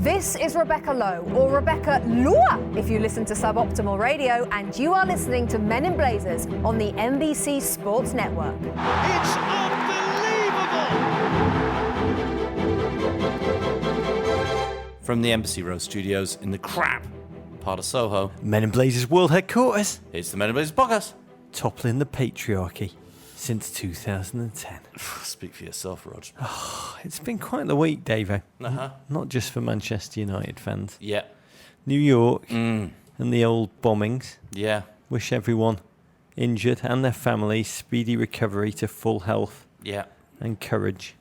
This is Rebecca Lowe, or Rebecca Lua, if you listen to Suboptimal Radio, and you are listening to Men in Blazers on the NBC Sports Network. It's unbelievable! From the Embassy Row studios in the crap part of Soho, Men in Blazers World Headquarters. it's the Men in Blazers podcast. Toppling the patriarchy since 2010. Speak for yourself, Rog. It's been quite the week, Davo. Uh-huh. Not just for Manchester United fans. Yeah. New York and the old bombings. Yeah. Wish everyone injured and their families speedy recovery to full health Yeah. and courage.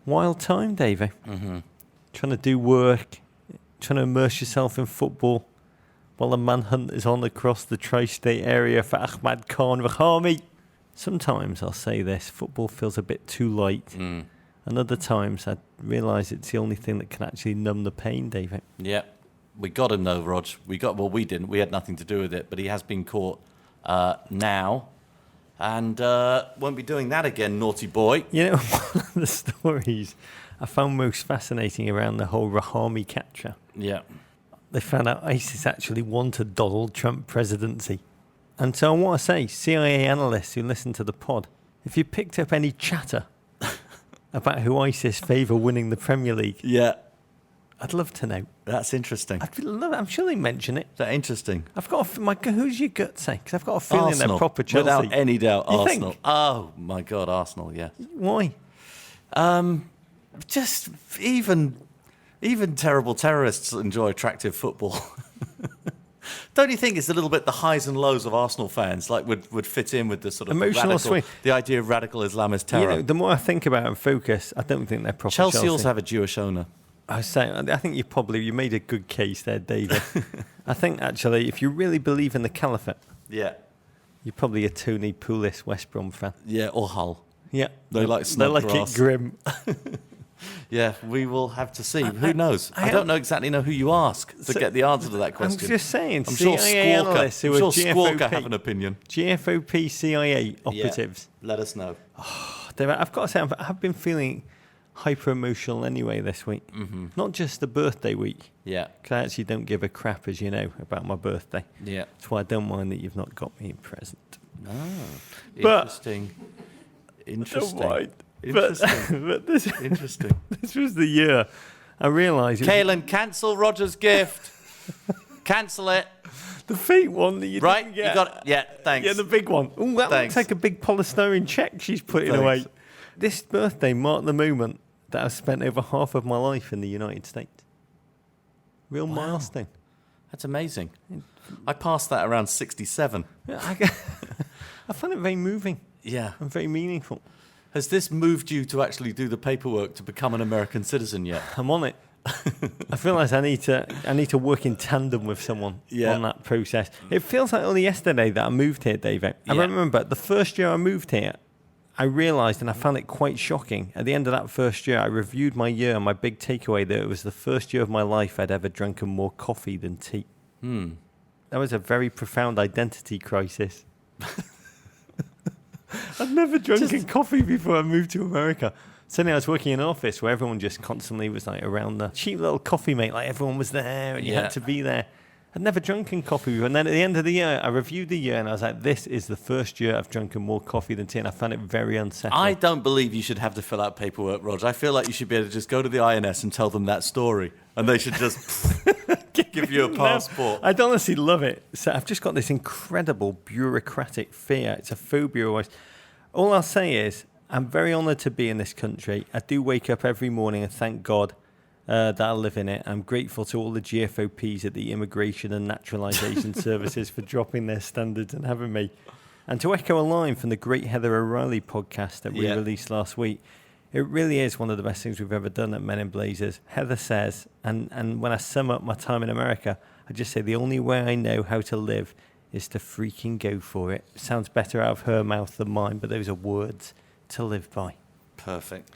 Wild time, Davo. Mm-hmm. Trying to do work, trying to immerse yourself in football while the manhunt is on across the tri-state area for Ahmad Khan Rahami. Sometimes I'll say this, football feels a bit too light. And other times I realise it's the only thing that can actually numb the pain, David. Yeah. We got him though, Rog. We didn't. We had nothing to do with it, but he has been caught now. And won't be doing that again, naughty boy. You know, one of the stories I found most fascinating around the whole Rahami capture. Yeah. They found out ISIS actually wanted Donald Trump presidency. And so I want to say, CIA analysts who listen to the pod, if you picked up any chatter about who ISIS favour winning the Premier League, Yeah. I'd love to know. That's interesting. I'm sure they mention it. Is that interesting? I've got who's your gut say? Because I've got a feeling Arsenal. they're proper Chelsea. Without any doubt, You Arsenal. think? Oh, my God, Arsenal, yeah. Why? Just even terrible terrorists enjoy attractive football. Don't you think it's a little bit the highs and lows of Arsenal fans would fit in with the sort of Emotional radical, swing. the idea of radical Islamist terror? You know, the more I think about it and focus, I don't think they're proper Chelsea also have a Jewish owner. I think you made a good case there, David. I think actually, if you really believe in the caliphate, Yeah. you're probably a Tony Pulis West Brom fan. Yeah, or Hull. Yeah, They like They like Snodgrass. it grim. Yeah, we will have to see. Who knows? I don't exactly know who you ask to get the answer to that question. I'm just saying, I'm sure CIA analysts who are Squawka have an opinion. GFOP CIA operatives. Yeah, let us know. David, I've got to say, I've been feeling hyper emotional anyway this week. Not just the birthday week, Yeah, because I actually don't give a crap, as you know, about my birthday. yeah. That's why I don't mind that you've not got me a present. Oh, But- interesting. But this, Interesting. this was the year I realised it was Kaelin, cancel Roger's gift. Cancel it. the fake one that you Right? didn't get. You got it. Yeah, thanks. Yeah, the big one. Oh, that Thanks. looks like a big polystyrene check she's putting Thanks. away. This birthday marked the moment that I've spent over half of my life in the United States. Real milestone. That's amazing. I passed that around 67. Yeah, I find it very moving Yeah. and very meaningful. Has this moved you to actually do the paperwork to become an American citizen yet? I'm on it. I feel like I need to work in tandem with someone on that process. It feels like only yesterday that I moved here, David. I Yeah. remember the first year I moved here, I realised, and I found it quite shocking, at the end of that first year, I reviewed my year, and my big takeaway that it was the first year of my life I'd ever drunken more coffee than tea. That was a very profound identity crisis. I'd never drunken coffee before I moved to America. Suddenly I was working in an office where everyone just constantly was like around the cheap little coffee mate, like everyone was there and you had to be there. I'd never drunken coffee before. And then at the end of the year, I reviewed the year and I was like, this is the first year I've drunken more coffee than tea, and I found it very unsettling. I don't believe you should have to fill out paperwork, Roger. I feel like you should be able to just go to the INS and tell them that story, and they should just give you a passport. I'd honestly love it. So I've just got this incredible bureaucratic fear. It's a phobia always. All I'll say is I'm very honoured to be in this country. I do wake up every morning and thank God that I live in it. I'm grateful to all the GFOPs at the Immigration and Naturalisation Services for dropping their standards and having me. And to echo a line from the great Heather O'Reilly podcast that we released last week, it really is one of the best things we've ever done at Men in Blazers. Heather says, and when I sum up my time in America, I just say the only way I know how to live is to freaking go for it. Sounds better out of her mouth than mine, but those are words to live by. Perfect.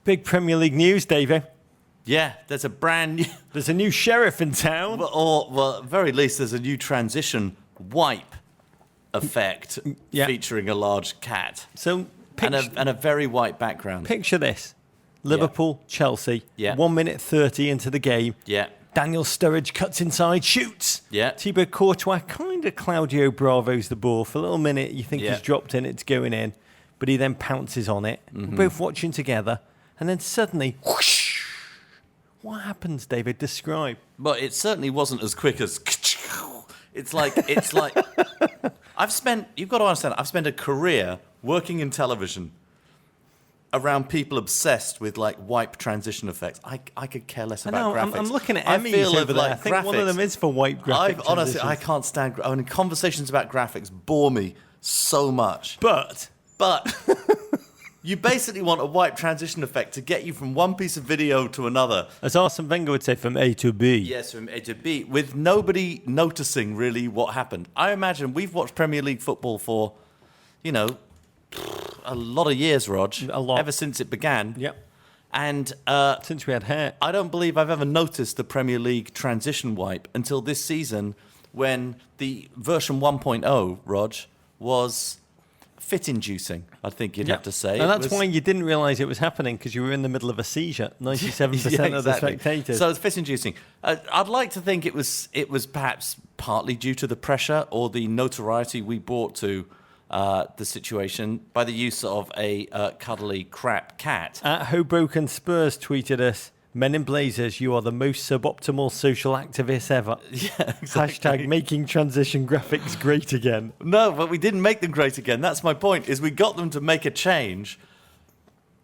Big Premier League news, Davey. Yeah, there's There's a new sheriff in town. well, at very least, there's a new transition wipe effect featuring a large cat So and a very white background. picture this. Liverpool, Chelsea. Yeah. 1 minute 30 into the game. Yeah. Daniel Sturridge cuts inside, shoots. Yeah. Thibaut Courtois kind of Claudio Bravo's the ball. For a little minute, you think he's dropped in, it's going in. But he then pounces on it. Mm-hmm. We're both watching together. And then suddenly, whoosh. What happens, David? Describe. But it certainly wasn't as quick as... It's like you've got to understand, I've spent a career working in television around people obsessed with like wipe transition effects. I could care less about graphics. I'm looking at Emmys over there. I think one of them is for wipe graphics. Honestly, I can't stand... I mean, conversations about graphics bore me so much. But you basically want a wipe transition effect to get you from one piece of video to another. as Arsene Wenger would say, from A to B. Yes, from A to B, with nobody noticing really what happened. I imagine we've watched Premier League football for, a lot of years, Rog. A lot. Ever since it began. Yep. And Since we had hair. I don't believe I've ever noticed the Premier League transition wipe until this season when the version 1.0, Rog, was fit-inducing, I think you'd have to say. And that's why you didn't realise it was happening, because you were in the middle of a seizure. 97% of the spectators. So it's fit-inducing. I'd like to think it was perhaps partly due to the pressure or the notoriety we brought to the situation by the use of a cuddly crap cat. At Hoboken Spurs tweeted us, "Men in Blazers, you are the most suboptimal social activists ever." Yeah, exactly. Hashtag making transition graphics great again. No, but we didn't make them great again. That's my point, is we got them to make a change,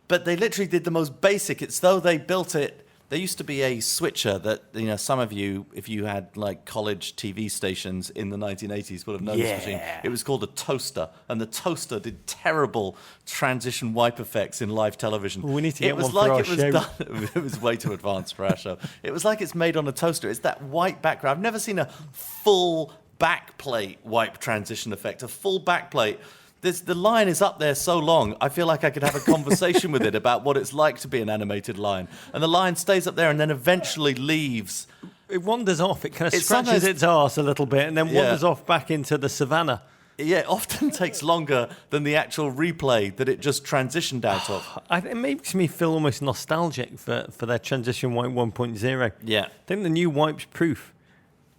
but they literally did the most basic. It's though they built it. There used to be a switcher that, some of you, if you had like college TV stations in the 1980s, would have known this machine. It was called a toaster, and the toaster did terrible transition wipe effects in live television. We need to get it was one for like our it was show. done. It was way too advanced for our show. It was like it's made on a toaster. It's that white background. I've never seen a full backplate wipe transition effect. A full backplate. The line is up there so long, I feel like I could have a conversation with it about what it's like to be an animated line. And the line stays up there and then eventually leaves. It wanders off. It kind of It scratches sometimes- its arse a little bit and then wanders off back into the savannah. Yeah, it often takes longer than the actual replay that it just transitioned out of. It makes me feel almost nostalgic for their transition wipe 1.0. Yeah. I think the new wipe's proof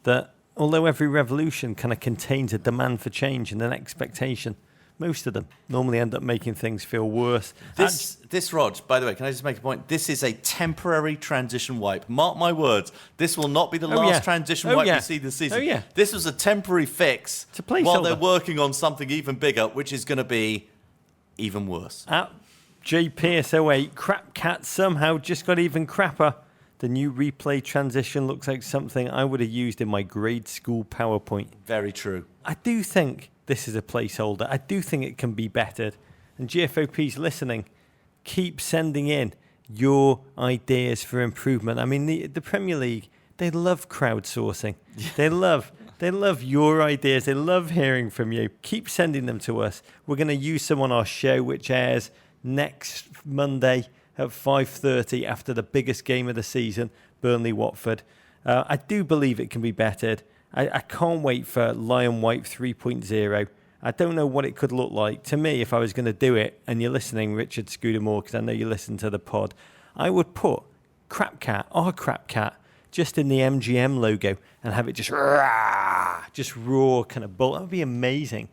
that although every revolution kind of contains a demand for change and an expectation, most of them normally end up making things feel worse. This, Rog, by the way, can I just make a point? This is a temporary transition wipe. Mark my words. This will not be the last transition wipe we see this season. Oh, yeah. This was a temporary fix It's a placeholder. while they're working on something even bigger, which is going to be even worse. At JPS08, crap cat somehow just got even crapper. The new replay transition looks like something I would have used in my grade school PowerPoint. Very true. I do think this is a placeholder. I do think it can be bettered. And GFOP's listening. Keep sending in your ideas for improvement. I mean, the Premier League, they love crowdsourcing. They love your ideas. They love hearing from you. Keep sending them to us. We're going to use some on our show, which airs next Monday at 5:30 after the biggest game of the season, Burnley-Watford. I do believe it can be bettered. I can't wait for Lion Wipe 3.0. I don't know what it could look like. To me, if I was going to do it, and you're listening, Richard Scudamore, because I know you listen to the pod, I would put our Crap Cat, just in the MGM logo and have it just raw kind of bolt. That would be amazing.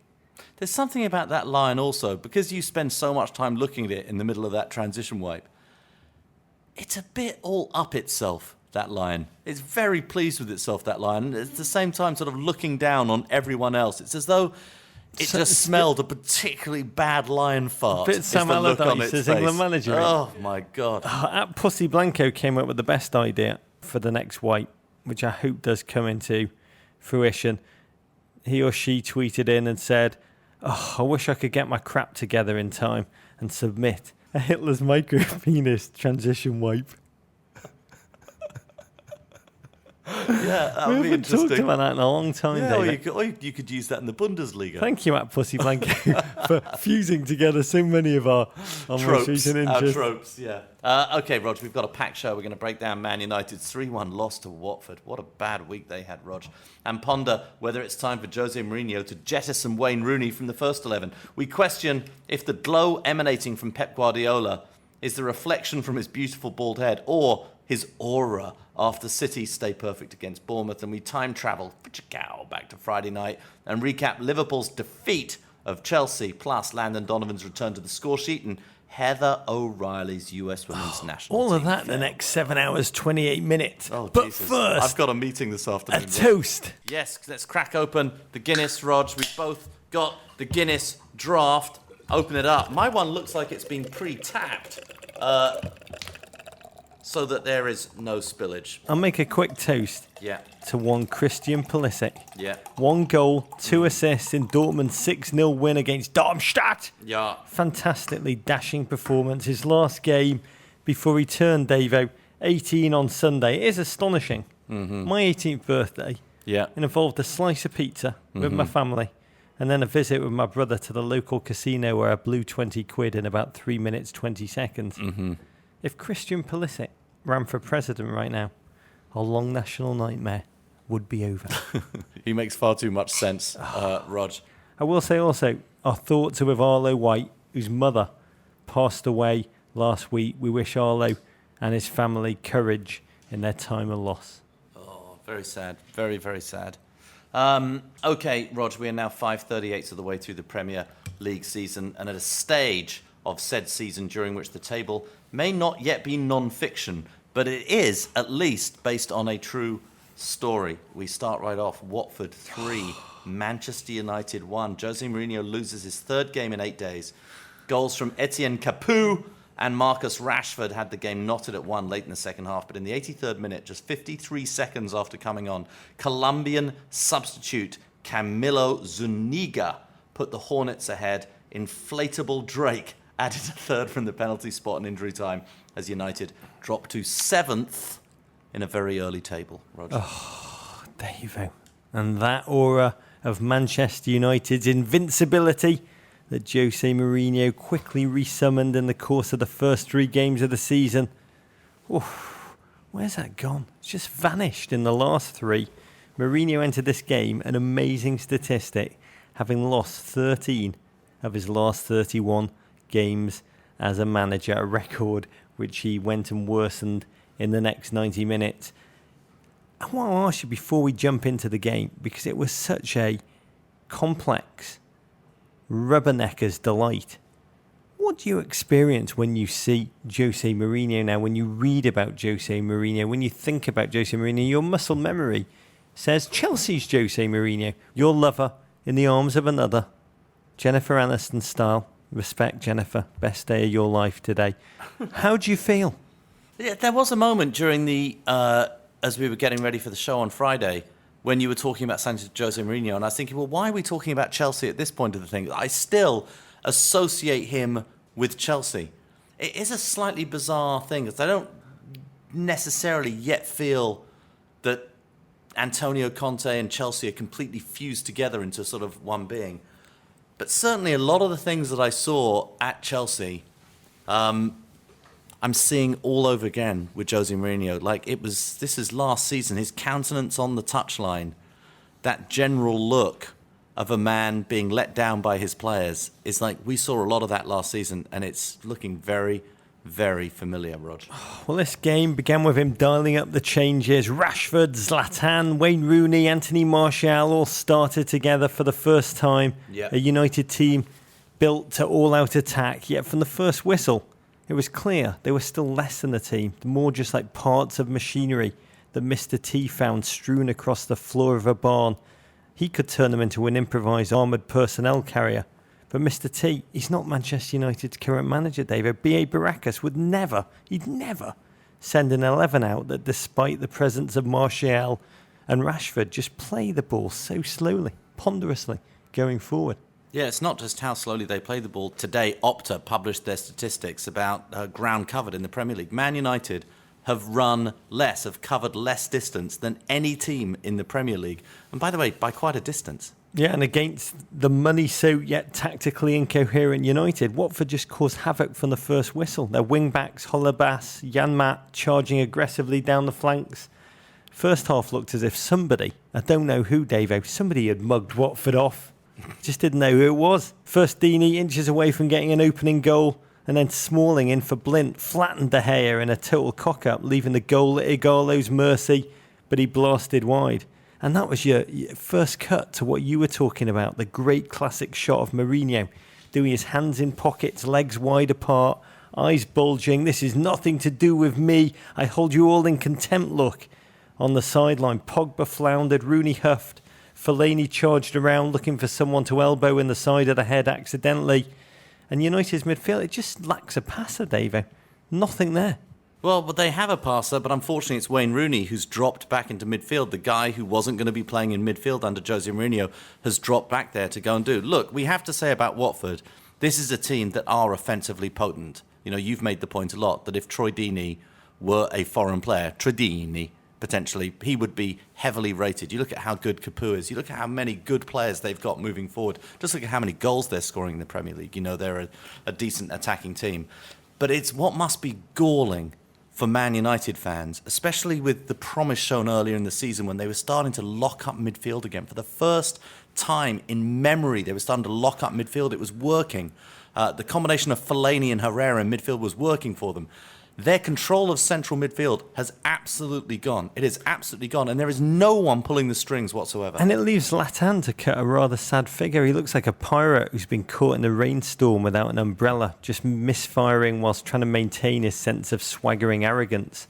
There's something about that line also, because you spend so much time looking at it in the middle of that transition wipe. It's a bit all up itself, that line. It's very pleased with itself, that line. And at the same time, sort of looking down on everyone else. It's as though it just smelled a particularly bad lion fart. Bit Sam Allardyce as England manager. Oh, my God. At Pussy Blanco came up with the best idea for the next wipe, which I hope does come into fruition. He or she tweeted in and said, "Oh, I wish I could get my crap together in time and submit a Hitler's micro penis transition wipe." Yeah, that We would be haven't interesting. talked about that in a long time, Yeah, David. or you could use that in the Bundesliga. Thank you, at Pussy Blanco, for fusing together so many of our most Tropes, recent our interests. tropes, yeah. Okay, Rog, we've got a packed show. We're going to break down Man United's 3-1 loss to Watford. What a bad week they had, Rog. And ponder whether it's time for Jose Mourinho to jettison Wayne Rooney from the first 11. We question if the glow emanating from Pep Guardiola is the reflection from his beautiful bald head or his aura after City stay perfect against Bournemouth, and we time travel back to Friday night and recap Liverpool's defeat of Chelsea, plus Landon Donovan's return to the score sheet and Heather O'Reilly's US Women's National All Team of that in the next 7 hours, 28 minutes. Oh, but Jesus. first, I've got a meeting this afternoon. a toast. Yes, let's crack open the Guinness, Rog. We've both got the Guinness draft. Open it up. My one looks like it's been pre-tapped, so that there is no spillage. I'll make a quick toast Yeah, to one Christian Pulisic. yeah, 1 goal, 2 assists in Dortmund's 6-0 win against Darmstadt. yeah. Fantastically dashing performance. His last game before he turned, Davo, 18 on Sunday. It is astonishing. My 18th birthday, Yeah. it involved a slice of pizza with my family and then a visit with my brother to the local casino where I blew 20 quid in about 3 minutes, 20 seconds. If Christian Pulisic ran for president right now, our long national nightmare would be over. He makes far too much sense, Rog. I will say also, our thoughts are with Arlo White, whose mother passed away last week. We wish Arlo and his family courage in their time of loss. Oh, very sad. Very, very sad. Okay, Rog, we are now 5:38 of the way through the Premier League season, and at a stage of said season during which the table may not yet be non-fiction, but it is at least based on a true story. We start right off. Watford 3, Manchester United 1. Jose Mourinho loses his third game in 8 days. Goals from Etienne Capoue and Marcus Rashford had the game knotted at 1 late in the second half, but in the 83rd minute, just 53 seconds after coming on, Colombian substitute Camilo Zuniga put the Hornets ahead. Inflatable Drake added a third from the penalty spot in injury time as United dropped to 7th in a very early table. Roger. Davo. And that aura of Manchester United's invincibility that Jose Mourinho quickly resummoned in the course of the first 3 games of the season. Oof, where's that gone? It's just vanished in the last 3. Mourinho entered this game an amazing statistic, having lost 13 of his last 31 games as a manager, a record which he went and worsened in the next 90 minutes. I want to ask you before we jump into the game, because it was such a complex rubbernecker's delight. What do you experience when you see Jose Mourinho now, when you read about Jose Mourinho, when you think about Jose Mourinho? Your muscle memory says Chelsea's Jose Mourinho, your lover in the arms of another, Jennifer Aniston style. Respect, Jennifer. Best day of your life today. How do you feel? Yeah, there was a moment during the, as we were getting ready for the show on Friday, when you were talking about Jose Mourinho, and I was thinking, well, why are we talking about Chelsea at this point of the thing? I still associate him with Chelsea. It is a slightly bizarre thing, because I don't necessarily yet feel that Antonio Conte and Chelsea are completely fused together into sort of one being. But certainly a lot of the things that I saw at Chelsea, I'm seeing all over again with Jose Mourinho. Like this is last season, his countenance on the touchline, that general look of a man being let down by his players is like, we saw a lot of that last season, and it's looking very, very familiar, Rog. Well, this game began with him dialing up the changes. Rashford, Zlatan, Wayne Rooney, Anthony Martial all started together for the first time. Yep. A United team built to all-out attack, yet from the first whistle, it was clear they were still less than a team, more just like parts of machinery that Mr. T found strewn across the floor of a barn. He could turn them into an improvised armoured personnel carrier. But Mr. T, he's not Manchester United's current manager, David. B.A. Baracus would never send an 11 out that, despite the presence of Martial and Rashford, just play the ball so slowly, ponderously, going forward. Yeah, it's not just how slowly they play the ball. Today, Opta published their statistics about ground covered in the Premier League. Man United have run less, have covered less distance than any team in the Premier League. And by the way, by quite a distance. Yeah, and against the money-soaked yet tactically incoherent United, Watford just caused havoc from the first whistle. Their wing-backs, Holebas, Janmaat, charging aggressively down the flanks. First half looked as if somebody, I don't know who, Davo, somebody had mugged Watford off. Just didn't know who it was. First Deeney, inches away from getting an opening goal. And then Smalling in for Blint, flattened De Gea in a total cock-up, leaving the goal at Igalo's mercy, but he blasted wide. And that was your first cut to what you were talking about, the great classic shot of Mourinho, doing his hands in pockets, legs wide apart, eyes bulging. This is nothing to do with me. I hold you all in contempt look. On the sideline, Pogba floundered, Rooney huffed. Fellaini charged around looking for someone to elbow in the side of the head accidentally. And United's midfield, it just lacks a passer, Davo. Nothing there. Well, but they have a passer, but unfortunately it's Wayne Rooney who's dropped back into midfield. The guy who wasn't going to be playing in midfield under Jose Mourinho has dropped back there to go and do. Look, we have to say about Watford, this is a team that are offensively potent. You know, you've made the point a lot that if Troy Deeney were a foreign player, Tredini, potentially, he would be heavily rated. You look at how good Capu is. You look at how many good players they've got moving forward. Just look at how many goals they're scoring in the Premier League. You know, they're a decent attacking team. But it's what must be galling for Man United fans, especially with the promise shown earlier in the season when they were starting to lock up midfield again. For the first time in memory, they were starting to lock up midfield. It was working. The combination of Fellaini and Herrera in midfield was working for them. Their control of central midfield has absolutely gone. It is absolutely gone, and there is no one pulling the strings whatsoever. And it leaves Latan to cut a rather sad figure. He looks like a pirate who's been caught in a rainstorm without an umbrella, just misfiring whilst trying to maintain his sense of swaggering arrogance.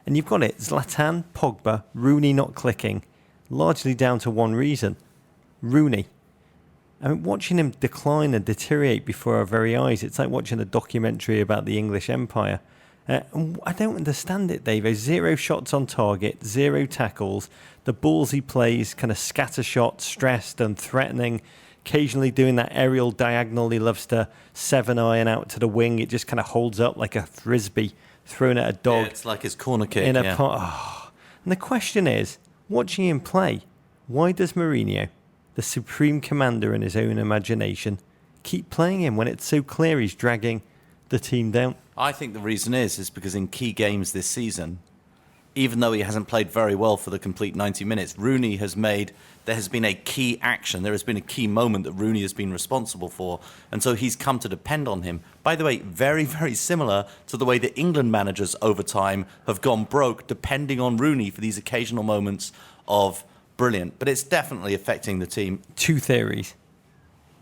And you've got it, Zlatan, Pogba, Rooney not clicking, largely down to one reason, Rooney. I mean, watching him decline and deteriorate before our very eyes, it's like watching a documentary about the English Empire. I don't understand it, Davo. 0 shots on target, 0 tackles. The balls he plays, kind of scatter shots, stressed and threatening. Occasionally doing that aerial diagonal he loves to 7-iron out to the wing. It just kind of holds up like a frisbee thrown at a dog. Yeah, it's like his corner kick. And the question is, watching him play, why does Mourinho, the supreme commander in his own imagination, keep playing him when it's so clear he's dragging the team down? I think the reason is because in key games this season, even though he hasn't played very well for the complete 90 minutes, there has been a key action, there has been a key moment that Rooney has been responsible for, and so he's come to depend on him. By the way, very, very similar to the way that England managers over time have gone broke, depending on Rooney for these occasional moments of brilliant. But it's definitely affecting the team. 2 theories.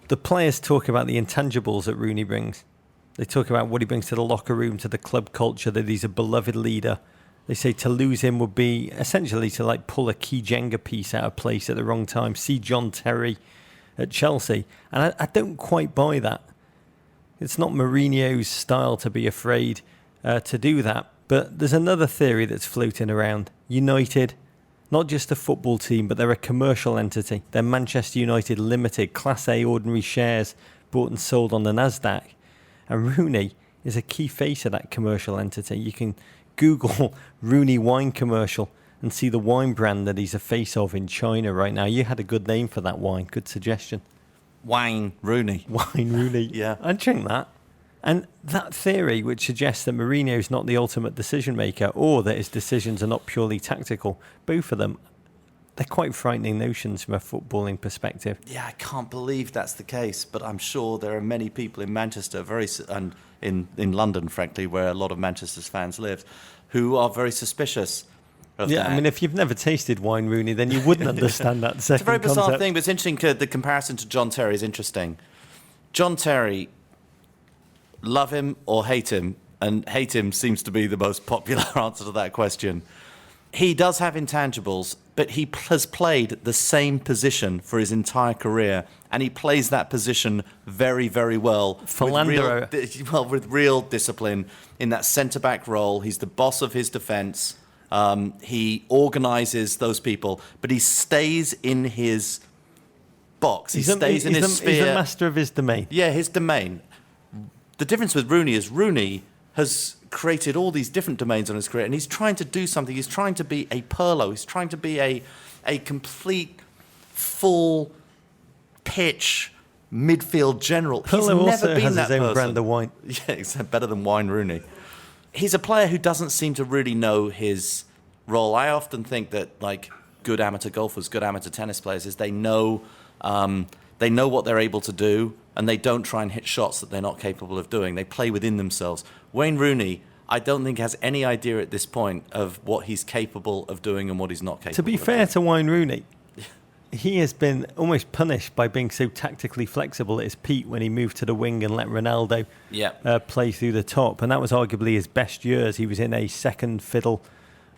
The players talk about the intangibles that Rooney brings. They talk about what he brings to the locker room, to the club culture, that he's a beloved leader. They say to lose him would be essentially to like pull a key Jenga piece out of place at the wrong time. See John Terry at Chelsea. And I don't quite buy that. It's not Mourinho's style to be afraid to do that. But there's another theory that's floating around. United, not just a football team, but they're a commercial entity. They're Manchester United Limited, Class A ordinary shares bought and sold on the Nasdaq. And Rooney is a key face of that commercial entity. You can Google Rooney wine commercial and see the wine brand that he's a face of in China right now. You had a good name for that wine. Good suggestion. Wayne Rooney. Wine Rooney. Yeah. I'd drink that. And that theory, which suggests that Mourinho is not the ultimate decision maker or that his decisions are not purely tactical, both of them, they're quite frightening notions from a footballing perspective. Yeah, I can't believe that's the case, but I'm sure there are many people in Manchester, and in London, frankly, where a lot of Manchester's fans live, who are very suspicious of that. I mean, if you've never tasted wine, Rooney, then you wouldn't understand that second It's a very bizarre concept. thing, but it's interesting. The comparison to John Terry is interesting. John Terry, love him or hate him, and hate him seems to be the most popular answer to that question. He does have intangibles, but he has played the same position for his entire career, and he plays that position very, very well. With real discipline in that centre-back role. He's the boss of his defence. He organises those people, but he stays in his box. He stays in his sphere. He's the master of his domain. Yeah, his domain. The difference with Rooney is Rooney has created all these different domains on his career, and he's trying to do something. He's trying to be a Pirlo. He's trying to be a complete, full pitch midfield general. Pirlo He's also never been has that his own person. brand of wine. Yeah, it's better than Wine Rooney. He's a player who doesn't seem to really know his role. I often think that like good amateur golfers, good amateur tennis players, is they know what they're able to do. and they don't try and hit shots that they're not capable of doing. They play within themselves. Wayne Rooney, I don't think has any idea at this point of what he's capable of doing and what he's not capable of doing. To be fair to Wayne Rooney, he has been almost punished by being so tactically flexible at his peak when he moved to the wing and let Ronaldo play through the top. And that was arguably his best years. He was in a second fiddle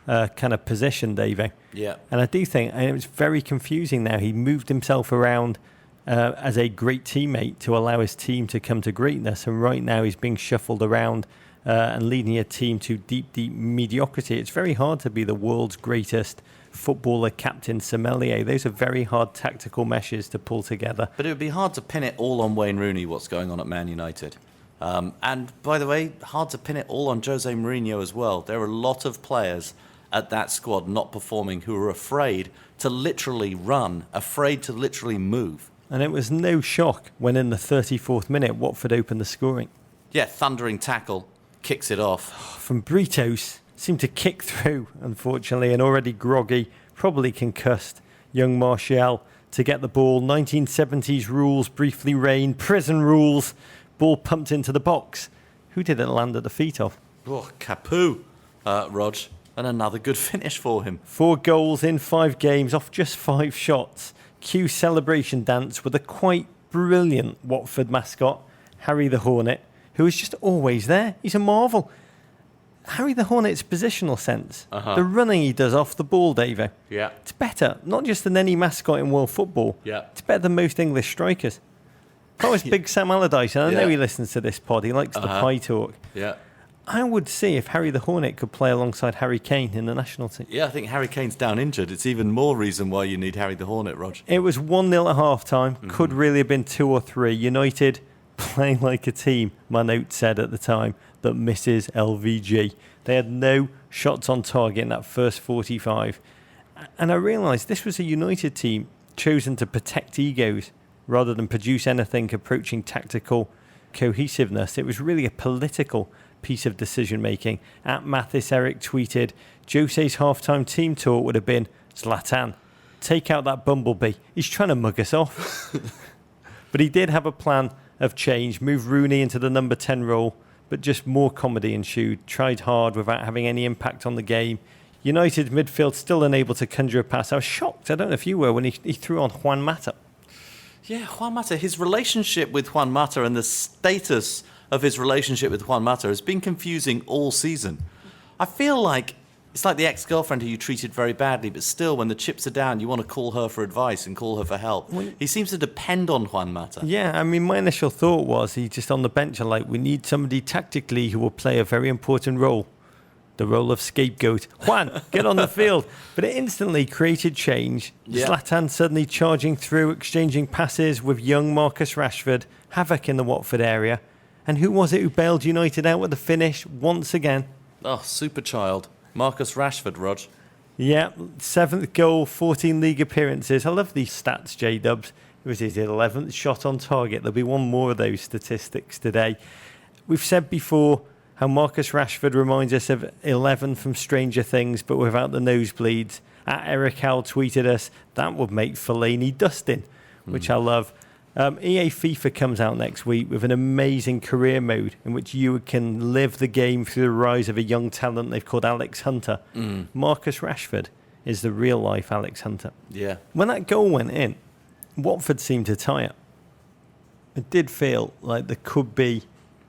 kind of position, Davey. Yeah. And I do think, and it was very confusing now, he moved himself around as a great teammate to allow his team to come to greatness. And right now he's being shuffled around and leading a team to deep, deep mediocrity. It's very hard to be the world's greatest footballer, captain, sommelier. Those are very hard tactical meshes to pull together. But it would be hard to pin it all on Wayne Rooney, what's going on at Man United. And by the way, hard to pin it all on Jose Mourinho as well. There are a lot of players at that squad not performing who are afraid to literally run, afraid to literally move. And it was no shock when in the 34th minute Watford opened the scoring. Yeah, thundering tackle, kicks it off. From Britos, seemed to kick through, unfortunately, and already groggy, probably concussed, young Martial to get the ball. 1970s rules briefly reigned, prison rules, ball pumped into the box. Who did it land at the feet of? Oh, Capu, Rog, and another good finish for him. 4 goals in 5 games off just 5 shots. Cue celebration dance with a quite brilliant Watford mascot, Harry the Hornet, who is just always there. He's a marvel. Harry the Hornet's positional sense, the running he does off the ball, Davo, it's better, not just than any mascot in world football, it's better than most English strikers. If I was Big Sam Allardyce, and I know he listens to this pod, he likes the pie talk, I would see if Harry the Hornet could play alongside Harry Kane in the national team. Yeah, I think Harry Kane's down injured. It's even more reason why you need Harry the Hornet, Rog. It was 1-0 at half-time, could really have been 2 or 3. United playing like a team, my note said at the time, that misses LVG. They had no shots on target in that first 45. And I realised this was a United team chosen to protect egos rather than produce anything approaching tactical cohesiveness. It was really a political piece of decision-making. At Mathis, Eric tweeted, Jose's half-time team talk would have been, Zlatan, take out that bumblebee. He's trying to mug us off. But he did have a plan of change, move Rooney into the number 10 role, but just more comedy ensued. Tried hard without having any impact on the game. United midfield still unable to conjure a pass. I was shocked, I don't know if you were, when he threw on Juan Mata. Yeah, Juan Mata, his relationship with Juan Mata and the status of his relationship with Juan Mata has been confusing all season. I feel like it's like the ex-girlfriend who you treated very badly, but still, when the chips are down, you want to call her for advice and call her for help. He seems to depend on Juan Mata. Yeah, I mean, my initial thought was he's just on the bench and like, we need somebody tactically who will play a very important role. The role of scapegoat. Juan, get on the field. But it instantly created change. Yeah. Zlatan suddenly charging through, exchanging passes with young Marcus Rashford. Havoc in the Watford area. And who was it who bailed United out with the finish once again? Oh, super child. Marcus Rashford, Rog. Yeah, 7th goal, 14 league appearances. I love these stats, J-Dubs. It was his 11th shot on target. There'll be one more of those statistics today. We've said before how Marcus Rashford reminds us of 11 from Stranger Things, but without the nosebleeds. Eric Howell tweeted us, that would make Fellaini dusting, which I love. EA FIFA comes out next week with an amazing career mode in which you can live the game through the rise of a young talent they've called Alex Hunter. Marcus Rashford is the real-life Alex Hunter. Yeah. When that goal went in, Watford seemed to tie it. It did feel like there could be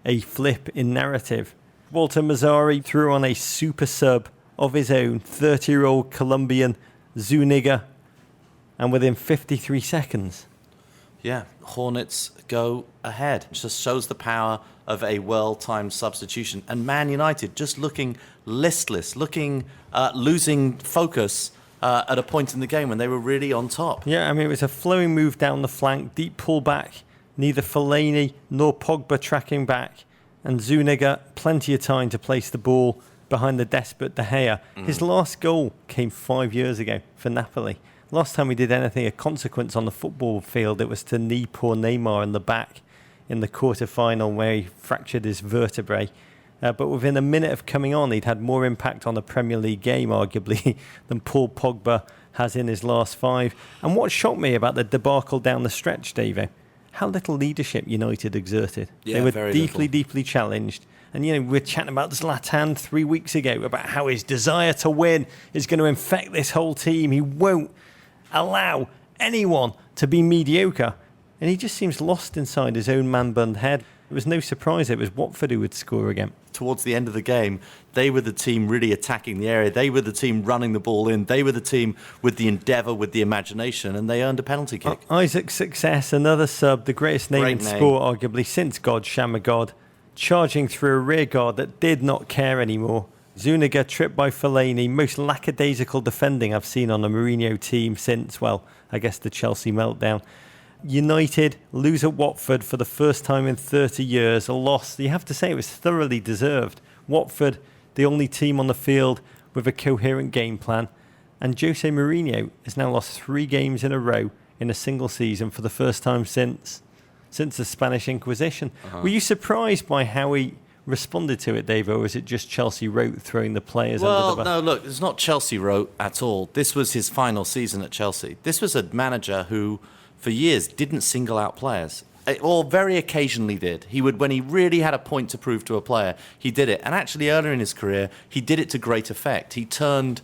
a flip in narrative. Walter Mazzari threw on a super sub of his own, 30-year-old Colombian Zuniga, and within 53 seconds... Yeah, Hornets go ahead. It just shows the power of a well-timed substitution. And Man United just looking listless, losing focus at a point in the game when they were really on top. Yeah, I mean, it was a flowing move down the flank, deep pullback, neither Fellaini nor Pogba tracking back, and Zuniga plenty of time to place the ball behind the desperate De Gea. His last goal came 5 years ago for Napoli. Last time we did anything of consequence on the football field, it was to knee poor Neymar in the back in the quarter-final where he fractured his vertebrae. But within a minute of coming on, he'd had more impact on the Premier League game, arguably, than Paul Pogba has in his last 5. And what shocked me about the debacle down the stretch, Davey, how little leadership United exerted. Yeah, they were very deeply, little. deeply challenged. And, we were chatting about Zlatan 3 weeks ago, about how his desire to win is going to infect this whole team. He won't allow anyone to be mediocre. And he just seems lost inside his own man-bun head. It was no surprise it was Watford who would score again. Towards the end of the game, they were the team really attacking the area. They were the team running the ball in. They were the team with the endeavour, with the imagination, and they earned a penalty kick. Isaac's success, another sub, the greatest name in sport, arguably, since God Shamagod, charging through a rear guard that did not care anymore. Zuniga tripped by Fellaini, most lackadaisical defending I've seen on a Mourinho team since, well, I guess the Chelsea meltdown. United lose at Watford for the first time in 30 years, a loss you have to say it was thoroughly deserved. Watford, the only team on the field with a coherent game plan, and Jose Mourinho has now lost 3 games in a row in a single season for the first time since the Spanish Inquisition. Were you surprised by how he responded to it, Dave, or was it just Chelsea wrote throwing the players under the bus? Well, no, look, it's not Chelsea wrote at all. This was his final season at Chelsea. This was a manager who, for years, didn't single out players, or very occasionally did. He would, when he really had a point to prove to a player, he did it. And actually, earlier in his career, he did it to great effect. He turned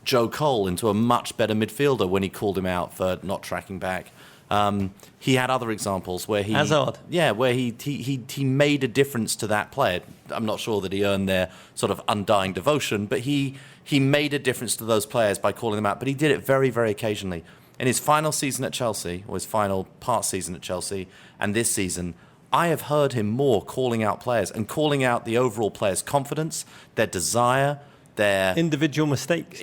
Joe Cole into a much better midfielder when he called him out for not tracking back. He had other examples where he... Hazard. Yeah, where he made a difference to that player. I'm not sure that he earned their sort of undying devotion, but he made a difference to those players by calling them out. But he did it very, very occasionally. In his final season at Chelsea, or his final part season at Chelsea, and this season, I have heard him more calling out players and calling out the overall players' confidence, their desire, their... Individual mistakes.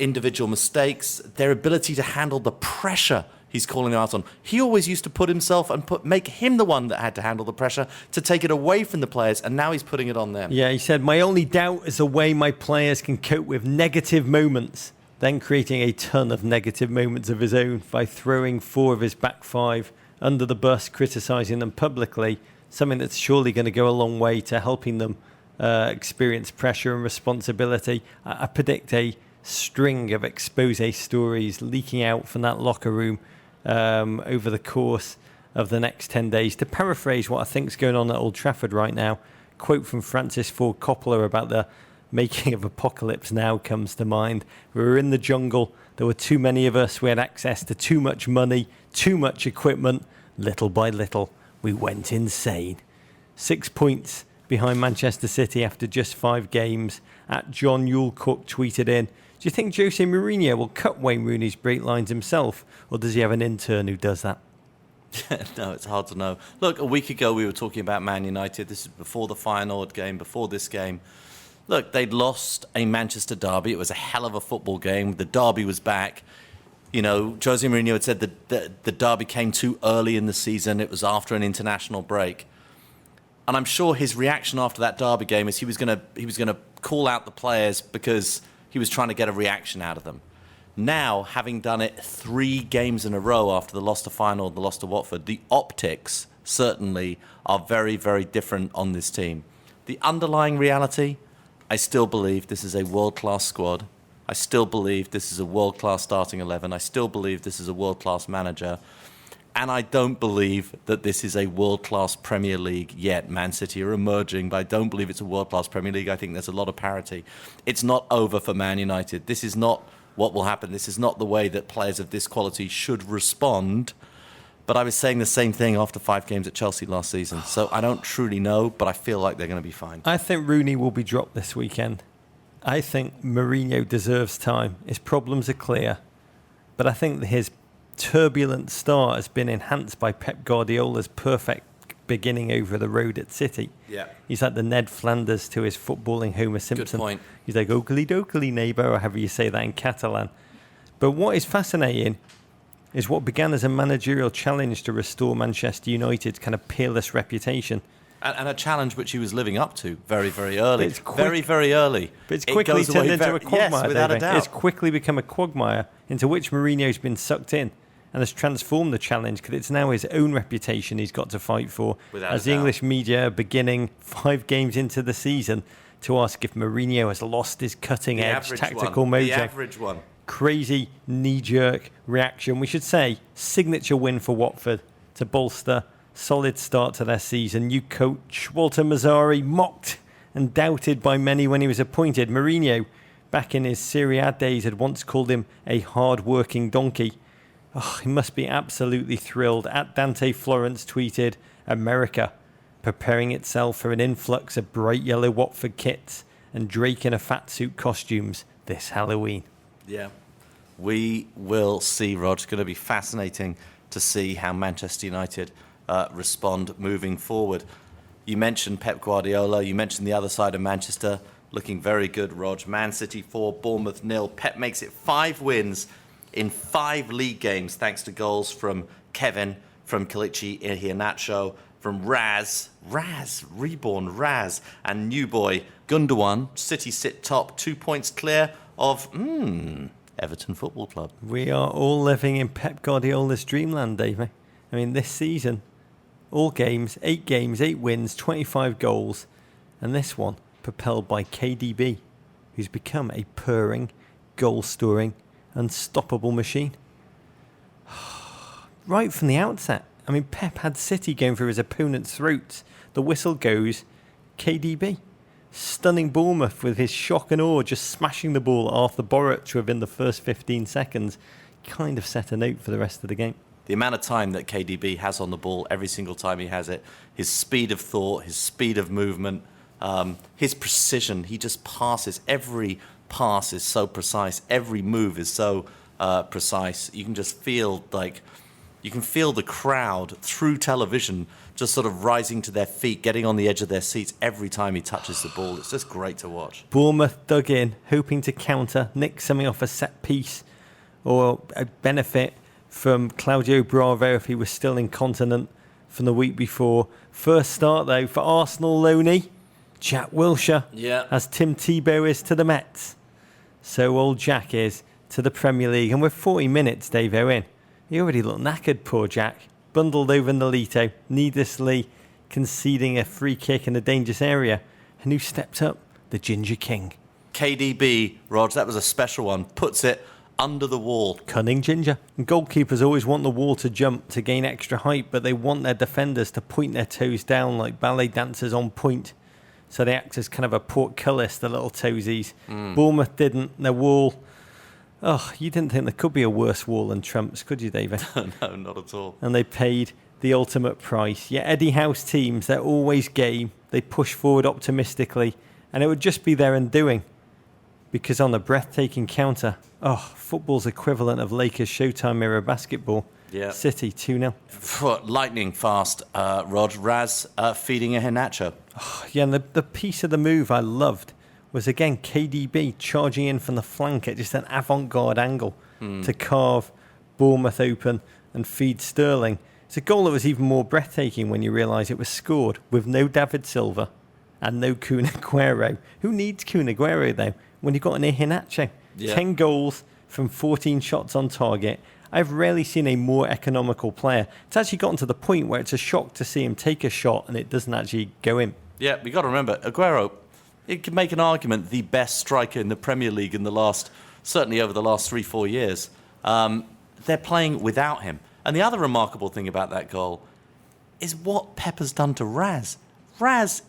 Their ability to handle the pressure he's calling out on. He always used to put himself and make him the one that had to handle the pressure, to take it away from the players, and now he's putting it on them. Yeah, he said, my only doubt is the way my players can cope with negative moments, then creating a ton of negative moments of his own by throwing 4 of his back 5 under the bus, criticising them publicly, something that's surely going to go a long way to helping them experience pressure and responsibility. I predict a string of expose stories leaking out from that locker room over the course of the next 10 days. To paraphrase what I think's going on at Old Trafford right now, quote from Francis Ford Coppola about the making of Apocalypse Now comes to mind. We were in the jungle. There were too many of us. We had access to too much money, too much equipment. Little by little, we went insane. 6 points behind Manchester City after just 5 games. At John Yule Cook tweeted in, do you think Jose Mourinho will cut Wayne Rooney's break lines himself, or does he have an intern who does that? No, it's hard to know. Look, a week ago we were talking about Man United. This is before the Feyenoord game, before this game. Look, they'd lost a Manchester derby. It was a hell of a football game. The derby was back. You know, Jose Mourinho had said that the derby came too early in the season. It was after an international break. And I'm sure his reaction after that derby game is he was going to call out the players because he was trying to get a reaction out of them. Now, having done it 3 games in a row after the loss to Feyenoord, the loss to Watford, the optics certainly are very, very different on this team. The underlying reality, I still believe this is a world-class squad. I still believe this is a world-class starting 11. I still believe this is a world-class manager. And I don't believe that this is a world-class Premier League yet. Man City are emerging, but I don't believe it's a world-class Premier League. I think there's a lot of parity. It's not over for Man United. This is not what will happen. This is not the way that players of this quality should respond. But I was saying the same thing after 5 games at Chelsea last season. So I don't truly know, but I feel like they're going to be fine. I think Rooney will be dropped this weekend. I think Mourinho deserves time. His problems are clear. But I think his turbulent start has been enhanced by Pep Guardiola's perfect beginning over the road at City. Yeah. He's like the Ned Flanders to his footballing Homer Simpson. Good point. He's like, oakley dokley neighbour, or however you say that in Catalan. But what is fascinating is what began as a managerial challenge to restore Manchester United's kind of peerless reputation. And a challenge which he was living up to very, very early. It's very, very early. But it's quickly turned into a quagmire, yes, without a doubt. It's quickly become a quagmire into which Mourinho's been sucked in and has transformed the challenge because it's now his own reputation he's got to fight for. Without as a the doubt. English media are beginning 5 games into the season to ask if Mourinho has lost his cutting-edge tactical mojo. The average one. Crazy knee-jerk reaction. We should say signature win for Watford to bolster Solid start to their season. New coach Walter Mazzarri, mocked and doubted by many when he was appointed. Mourinho, back in his Serie A days, had once called him a hard-working donkey. Oh, he must be absolutely thrilled. At Dante Florence tweeted, America preparing itself for an influx of bright yellow Watford kits and Drake in a fat suit costumes this Halloween. Yeah, we will see, Rog. It's going to be fascinating to see how Manchester United respond moving forward. You mentioned Pep Guardiola. You mentioned the other side of Manchester looking very good, Rog. Man City 4, Bournemouth 0. Pep makes it 5 wins in 5 league games, thanks to goals from Kevin, from Kelechi Iheanacho, from reborn Raz, and new boy Gundogan. City sit top, 2 points clear of Everton Football Club. We are all living in Pep Guardiola's dreamland, Davey. I mean, this season, all games, 8 wins, 25 goals, and this one propelled by KDB, who's become a purring, goal-scoring, unstoppable machine. Right from the outset, I mean, Pep had City going through his opponent's throats. The whistle goes, KDB. Stunning Bournemouth with his shock and awe, just smashing the ball off the Boruc within the first 15 seconds. Kind of set a note for the rest of the game. The amount of time that KDB has on the ball every single time he has it, his speed of thought, his speed of movement, his precision, he just passes. Every pass is so precise. Every move is so precise. You can just feel you can feel the crowd through television just sort of rising to their feet, getting on the edge of their seats every time he touches the ball. It's just great to watch. Bournemouth dug in, hoping to counter, nick something off a set piece or a benefit from Claudio Bravo if he was still incontinent from the week before. First start, though, for Arsenal loanee Jack Wilshere, as Tim Tebow is to the Mets. So old Jack is to the Premier League. And we're 40 minutes, Davo, in. He already looked knackered, poor Jack. Bundled over Nolito, needlessly conceding a free kick in a dangerous area. And who stepped up? The Ginger King. KDB, Rog, that was a special one. Puts it under the wall. Cunning Ginger. And goalkeepers always want the wall to jump to gain extra height, but they want their defenders to point their toes down like ballet dancers on point. So they act as kind of a portcullis, the little toesies. Bournemouth didn't. Their wall... Oh, you didn't think there could be a worse wall than Trump's, could you, David? No, not at all. And they paid the ultimate price. Yeah, Eddie House teams, they're always game. They push forward optimistically. And it would just be their undoing. Because on a breathtaking counter, football's equivalent of Lakers Showtime era basketball. Yeah. City 2-0. Lightning fast, Rog. Raz feeding a Iheanacho. Yeah, and the piece of the move I loved was, again, KDB charging in from the flank at just an avant-garde angle to carve Bournemouth open and feed Sterling. It's a goal that was even more breathtaking when you realise it was scored with no David Silva and no Kun Aguero. Who needs Kun Aguero, though, when you've got an Iheanacho? Yeah. 10 goals from 14 shots on target. I've rarely seen a more economical player. It's actually gotten to the point where it's a shock to see him take a shot and it doesn't actually go in. Yeah, we got to remember, Aguero, it can make an argument the best striker in the Premier League certainly over the last 3-4 years. They're playing without him. And the other remarkable thing about that goal is what Pep has done to Raz. Raz,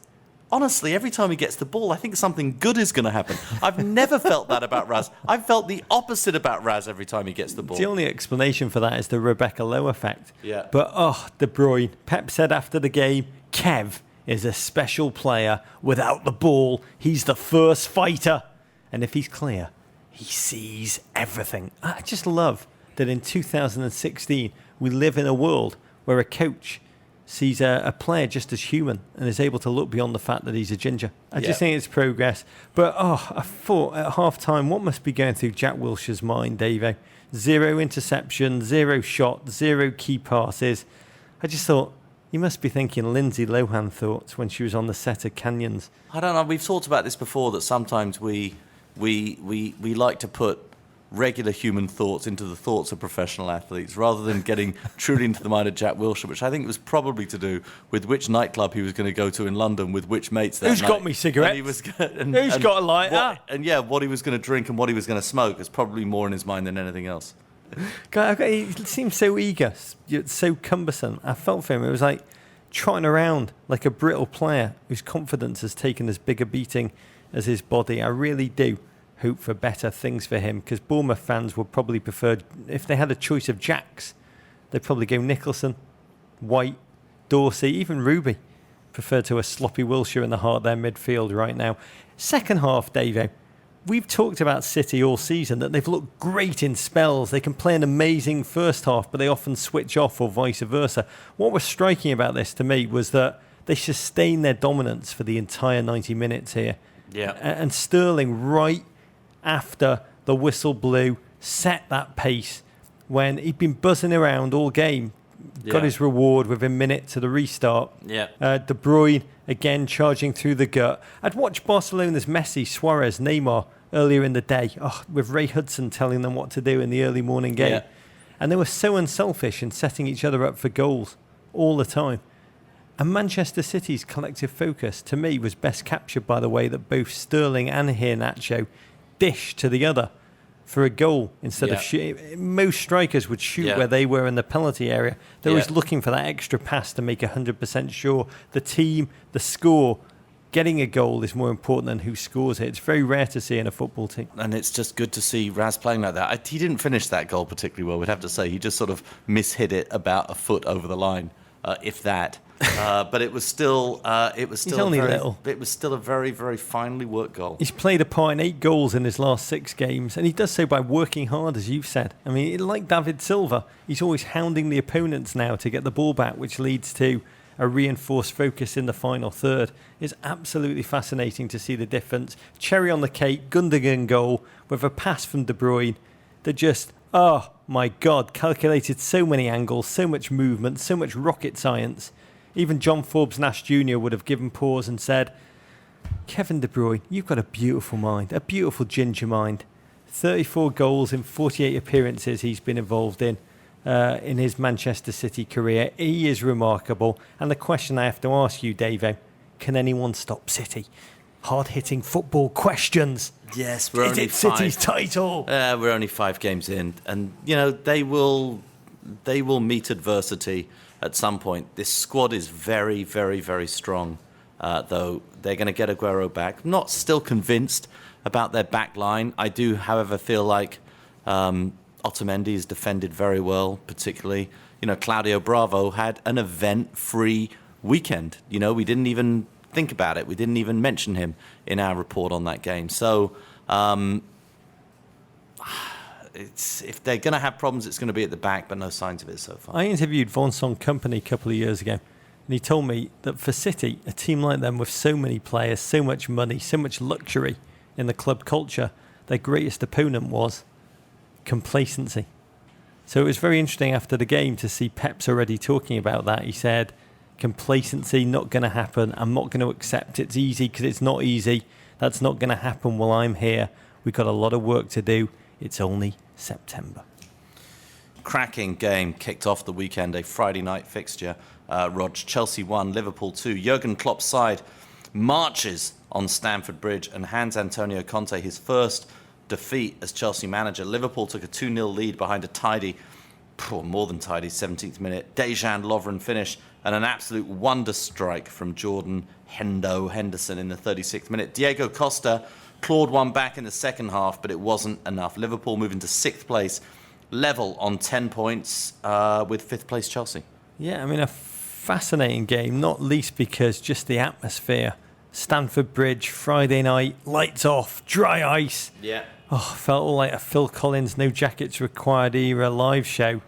honestly, every time he gets the ball, I think something good is going to happen. I've never felt that about Raz. I've felt the opposite about Raz every time he gets the ball. The only explanation for that is the Rebecca Lowe effect. Yeah. But, De Bruyne. Pep said after the game, Kev is a special player. Without the ball, he's the first fighter. And if he's clear, he sees everything. I just love that in 2016, we live in a world where a coach sees a player just as human and is able to look beyond the fact that he's a ginger. I just think it's progress. But, I thought at half-time, what must be going through Jack Wilshere's mind, Davo? 0 interception, 0 shot, 0 key passes. I just thought, you must be thinking Lindsay Lohan thoughts when she was on the set of Canyons. I don't know. We've talked about this before, that sometimes we like to put regular human thoughts into the thoughts of professional athletes rather than getting truly into the mind of Jack Wilshere, which I think was probably to do with which nightclub he was going to go to in London with which mates that Who's night. got me cigarettes? Who's got a lighter? What he was going to drink and what he was going to smoke is probably more in his mind than anything else. God, he seemed so eager, so cumbersome. I felt for him. It was like, trotting around like a brittle player whose confidence has taken as big a beating as his body. I really do hope for better things for him, because Bournemouth fans would probably prefer, if they had a choice of Jacks, they'd probably go Nicholson, White, Dorsey, even Ruby, preferred to a sloppy Wilshere in the heart of their midfield right now. Second half, Davo, we've talked about City all season, that they've looked great in spells. They can play an amazing first half, but they often switch off, or vice versa. What was striking about this to me was that they sustained their dominance for the entire 90 minutes here. Yeah. And Sterling, right after the whistle blew, set that pace when he'd been buzzing around all game. Got his reward within minutes to the restart. Yeah. De Bruyne again charging through the gut. I'd watched Barcelona's Messi, Suarez, Neymar earlier in the day, with Ray Hudson telling them what to do in the early morning game. Yeah. And they were so unselfish in setting each other up for goals all the time. And Manchester City's collective focus, to me, was best captured by the way that both Sterling and Iheanacho dished to the other for a goal instead of shooting. Most strikers would shoot where they were in the penalty area. They're always looking for that extra pass to make 100% sure the team, the score, getting a goal is more important than who scores it. It's very rare to see in a football team. And it's just good to see Raz playing like that. He didn't finish that goal particularly well, we'd have to say. He just sort of mishit it about a foot over the line, if that. But it was still a very, very finely worked goal. He's played a part in 8 goals in his last 6 games, and he does so by working hard, as you've said. I mean, like David Silva, he's always hounding the opponents now to get the ball back, which leads to a reinforced focus in the final third. It's absolutely fascinating to see the difference. Cherry on the cake, Gundogan goal with a pass from De Bruyne that just, oh my God, calculated so many angles, so much movement, so much rocket science. Even John Forbes Nash Jr. would have given pause and said, Kevin De Bruyne, you've got a beautiful mind, a beautiful ginger mind. 34 goals in 48 appearances he's been involved in his Manchester City career. He is remarkable. And the question I have to ask you, Davo, can anyone stop City? Hard-hitting football questions. Yes, we're Is only it City's title? We're only 5 games in, and they will meet adversity at some point. This squad is very, very, very strong, though they're going to get Aguero back. I'm not still convinced about their back line. I do, however, feel like Otamendi is defended very well, particularly. Claudio Bravo had an event-free weekend. We didn't even think about it. We didn't even mention him in our report on that game. So if they're going to have problems, it's going to be at the back, but no signs of it so far. I interviewed Vincent Kompany a couple of years ago, and he told me that for City, a team like them with so many players, so much money, so much luxury in the club culture, their greatest opponent was complacency. So it was very interesting after the game to see Pep's already talking about that. He said, complacency, not going to happen. I'm not going to accept it's easy because it's not easy. That's not going to happen while I'm here. We've got a lot of work to do. It's only September. Cracking game kicked off the weekend, a Friday night fixture. Rog, Chelsea 1, Liverpool 2. Jurgen Klopp's side marches on Stamford Bridge and hands Antonio Conte his first defeat as Chelsea manager. Liverpool took a 2-0 lead behind a tidy, more than tidy, 17th minute Dejan Lovren finish and an absolute wonder strike from Jordan Henderson in the 36th minute. Diego Costa clawed one back in the second half, but it wasn't enough. Liverpool moving to 6th place, level on 10 points with 5th place Chelsea. Yeah, I mean, a fascinating game, not least because just the atmosphere. Stamford Bridge, Friday night, lights off, dry ice. Yeah. Oh, felt all like a Phil Collins No Jackets Required era live show.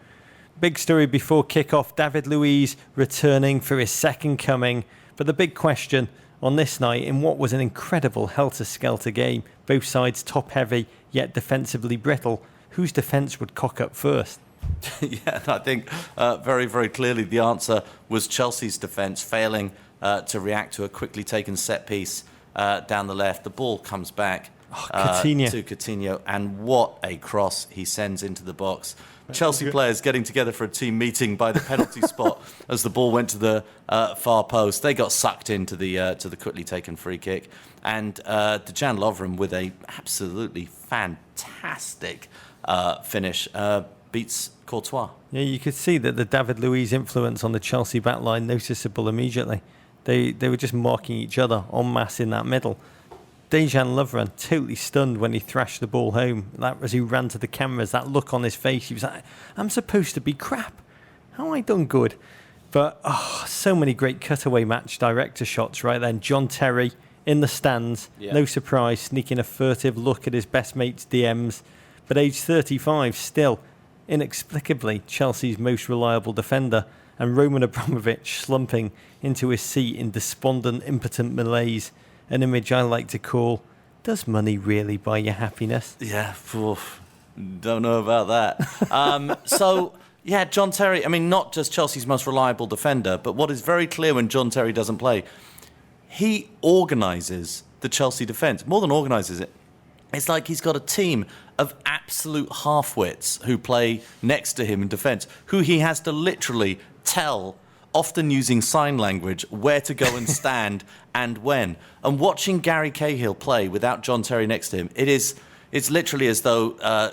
Big story before kick-off, David Luiz returning for his second coming. But the big question on this night, in what was an incredible helter-skelter game, both sides top-heavy, yet defensively brittle, whose defence would cock up first? Yeah, I think very, very clearly the answer was Chelsea's defence, failing to react to a quickly taken set-piece down the left. The ball comes back to Coutinho, and what a cross he sends into the box. Chelsea players getting together for a team meeting by the penalty spot as the ball went to the far post. They got sucked into the quickly taken free kick, and Dejan Lovren with a absolutely fantastic finish. beats Courtois. Yeah, you could see that the David Luiz influence on the Chelsea backline noticeable immediately. They were just marking each other en masse in that middle. Dejan Lovren totally stunned when he thrashed the ball home. That as he ran to the cameras, that look on his face, he was like, I'm supposed to be crap. How have I done good? But so many great cutaway match director shots right then. John Terry in the stands, no surprise, sneaking a furtive look at his best mate's DMs. But age 35 still, inexplicably, Chelsea's most reliable defender, and Roman Abramovich slumping into his seat in despondent, impotent malaise. An image I like to call, does money really buy you happiness? Yeah, don't know about that. Yeah, John Terry, I mean, not just Chelsea's most reliable defender, but what is very clear when John Terry doesn't play, he organises the Chelsea defence. More than organises it, it's like he's got a team of absolute half-wits who play next to him in defence, who he has to literally tell, often using sign language, where to go and stand and when. And watching Gary Cahill play without John Terry next to him, it's literally as though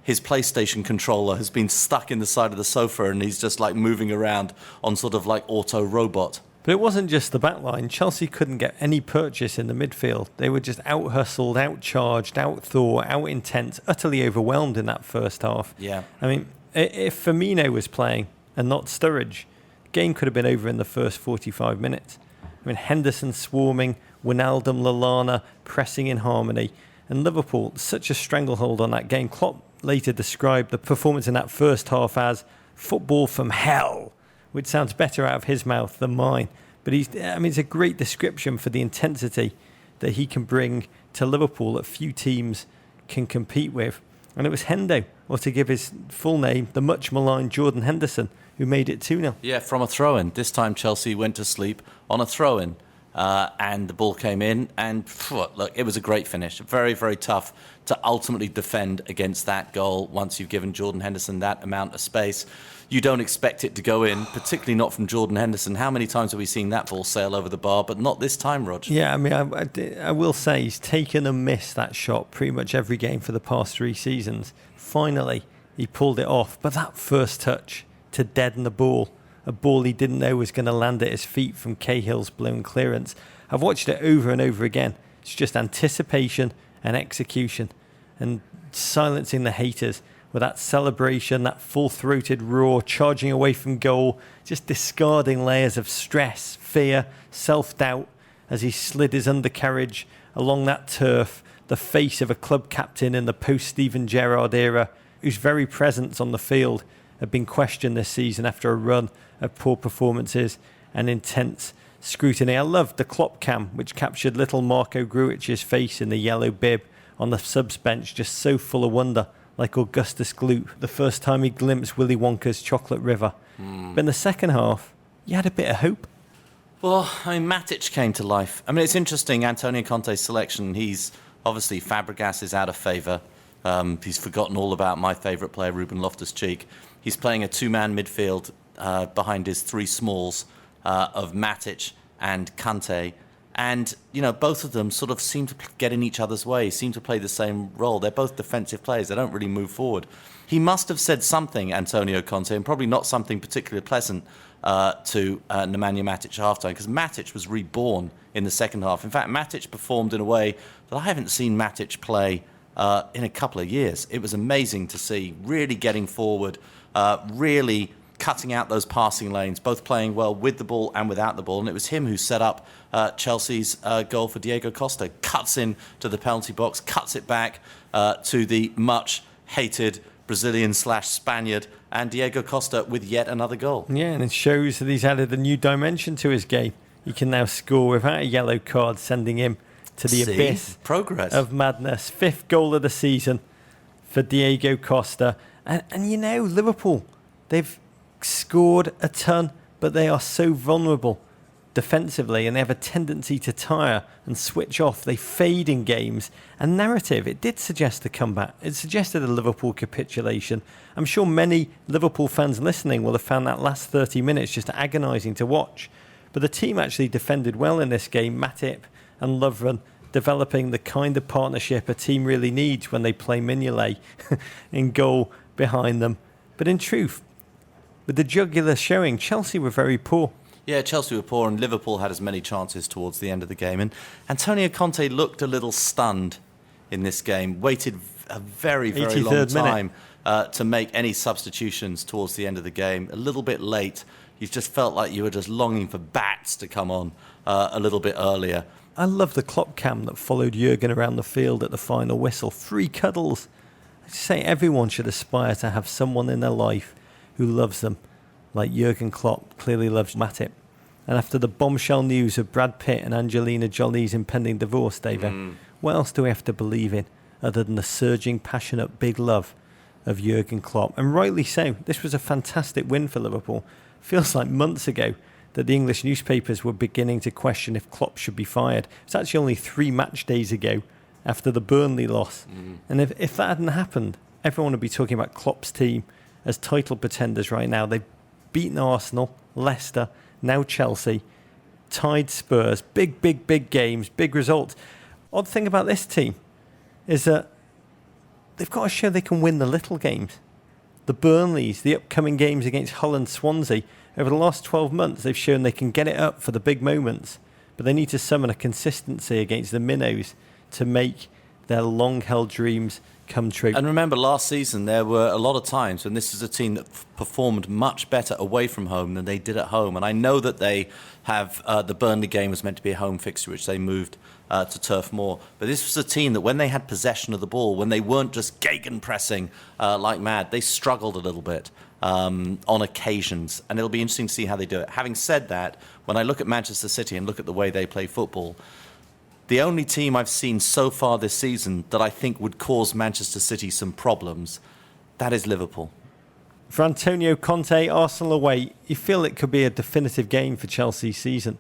his PlayStation controller has been stuck in the side of the sofa and he's just like moving around on sort of like auto robot. But it wasn't just the back line. Chelsea couldn't get any purchase in the midfield. They were just out-hustled, out-charged, out-thought, out-intense, utterly overwhelmed in that first half. Yeah. I mean, if Firmino was playing and not Sturridge, the game could have been over in the first 45 minutes. I mean, Henderson swarming, Wijnaldum, Lallana pressing in harmony, and Liverpool, such a stranglehold on that game. Klopp later described the performance in that first half as football from hell, which sounds better out of his mouth than mine. But it's a great description for the intensity that he can bring to Liverpool that few teams can compete with. And it was Hendo, or to give his full name, the much maligned Jordan Henderson, who made it 2-0. Yeah, from a throw-in. This time Chelsea went to sleep on a throw-in. And the ball came in, and look, it was a great finish. Very, very tough to ultimately defend against that goal once you've given Jordan Henderson that amount of space. You don't expect it to go in, particularly not from Jordan Henderson. How many times have we seen that ball sail over the bar, but not this time, Rog? Yeah, I mean, I will say he's taken and missed that shot pretty much every game for the past 3 seasons. Finally, he pulled it off, but that first touch to deaden the ball, a ball he didn't know was going to land at his feet from Cahill's blown clearance. I've watched it over and over again. It's just anticipation and execution and silencing the haters with that celebration, that full-throated roar, charging away from goal, just discarding layers of stress, fear, self-doubt as he slid his undercarriage along that turf, the face of a club captain in the post-Steven Gerrard era, whose very presence on the field had been questioned this season after a run of poor performances and intense scrutiny. I loved the Klopp cam, which captured little Marco Gruich's face in the yellow bib on the subs bench, just so full of wonder, like Augustus Gloop, the first time he glimpsed Willy Wonka's chocolate river. But in the second half, you had a bit of hope. Well, I mean, Matic came to life. I mean, it's interesting, Antonio Conte's selection. He's obviously, Fabregas is out of favour. He's forgotten all about my favourite player, Ruben Loftus-Cheek. He's playing a 2-man midfield behind his 3 smalls of Matic and Kante. And, you know, both of them sort of seem to get in each other's way, seem to play the same role. They're both defensive players. They don't really move forward. He must have said something, Antonio Conte, and probably not something particularly pleasant to Nemanja Matic at halftime, because Matic was reborn in the second half. In fact, Matic performed in a way that I haven't seen Matic play in a couple of years. It was amazing to see, really getting forward, really cutting out those passing lanes, both playing well with the ball and without the ball. And it was him who set up Chelsea's goal for Diego Costa. Cuts in to the penalty box, cuts it back to the much-hated Brazilian/Spaniard, and Diego Costa with yet another goal. Yeah, and it shows that he's added a new dimension to his game. He can now score without a yellow card, sending him to the abyss of madness. 5th goal of the season for Diego Costa. And you know, Liverpool, they've scored a ton, but they are so vulnerable defensively, and they have a tendency to tire and switch off. They fade in games. And narrative, it did suggest a comeback. It suggested a Liverpool capitulation. I'm sure many Liverpool fans listening will have found that last 30 minutes just agonising to watch. But the team actually defended well in this game. Matip and Lovren developing the kind of partnership a team really needs when they play Mignolet in goal behind them. But in truth, with the jugular showing, Chelsea were very poor. Yeah, Chelsea were poor and Liverpool had as many chances towards the end of the game. And Antonio Conte looked a little stunned in this game, waited a very, very long time to make any substitutions towards the end of the game. A little bit late. You just felt like you were just longing for bats to come on a little bit earlier. I love the Klopp cam that followed Jurgen around the field at the final whistle. 3 cuddles. I say everyone should aspire to have someone in their life who loves them, like Jurgen Klopp clearly loves Matip. And after the bombshell news of Brad Pitt and Angelina Jolie's impending divorce, David, what else do we have to believe in other than the surging, passionate, big love of Jurgen Klopp? And rightly so. This was a fantastic win for Liverpool. Feels like months ago that the English newspapers were beginning to question if Klopp should be fired. It's actually only 3 match days ago after the Burnley loss. And if that hadn't happened, everyone would be talking about Klopp's team as title pretenders right now. They've beaten Arsenal, Leicester, now Chelsea, tied Spurs. Big, big, big games, big results. Odd thing about this team is that they've got to show they can win the little games. The Burnleys, the upcoming games against Hull and Swansea, over the last 12 months, they've shown they can get it up for the big moments, but they need to summon a consistency against the minnows to make their long-held dreams come true. And remember, last season, there were a lot of times when this is a team that performed much better away from home than they did at home. And I know that they have, the Burnley game was meant to be a home fixture, which they moved to Turf Moor. But this was a team that when they had possession of the ball, when they weren't just gegenpressing like mad, they struggled a little bit on occasions. And it'll be interesting to see how they do it. Having said that, when I look at Manchester City and look at the way they play football, the only team I've seen so far this season that I think would cause Manchester City some problems, that is Liverpool. For Antonio Conte, Arsenal away, you feel it could be a definitive game for Chelsea's season.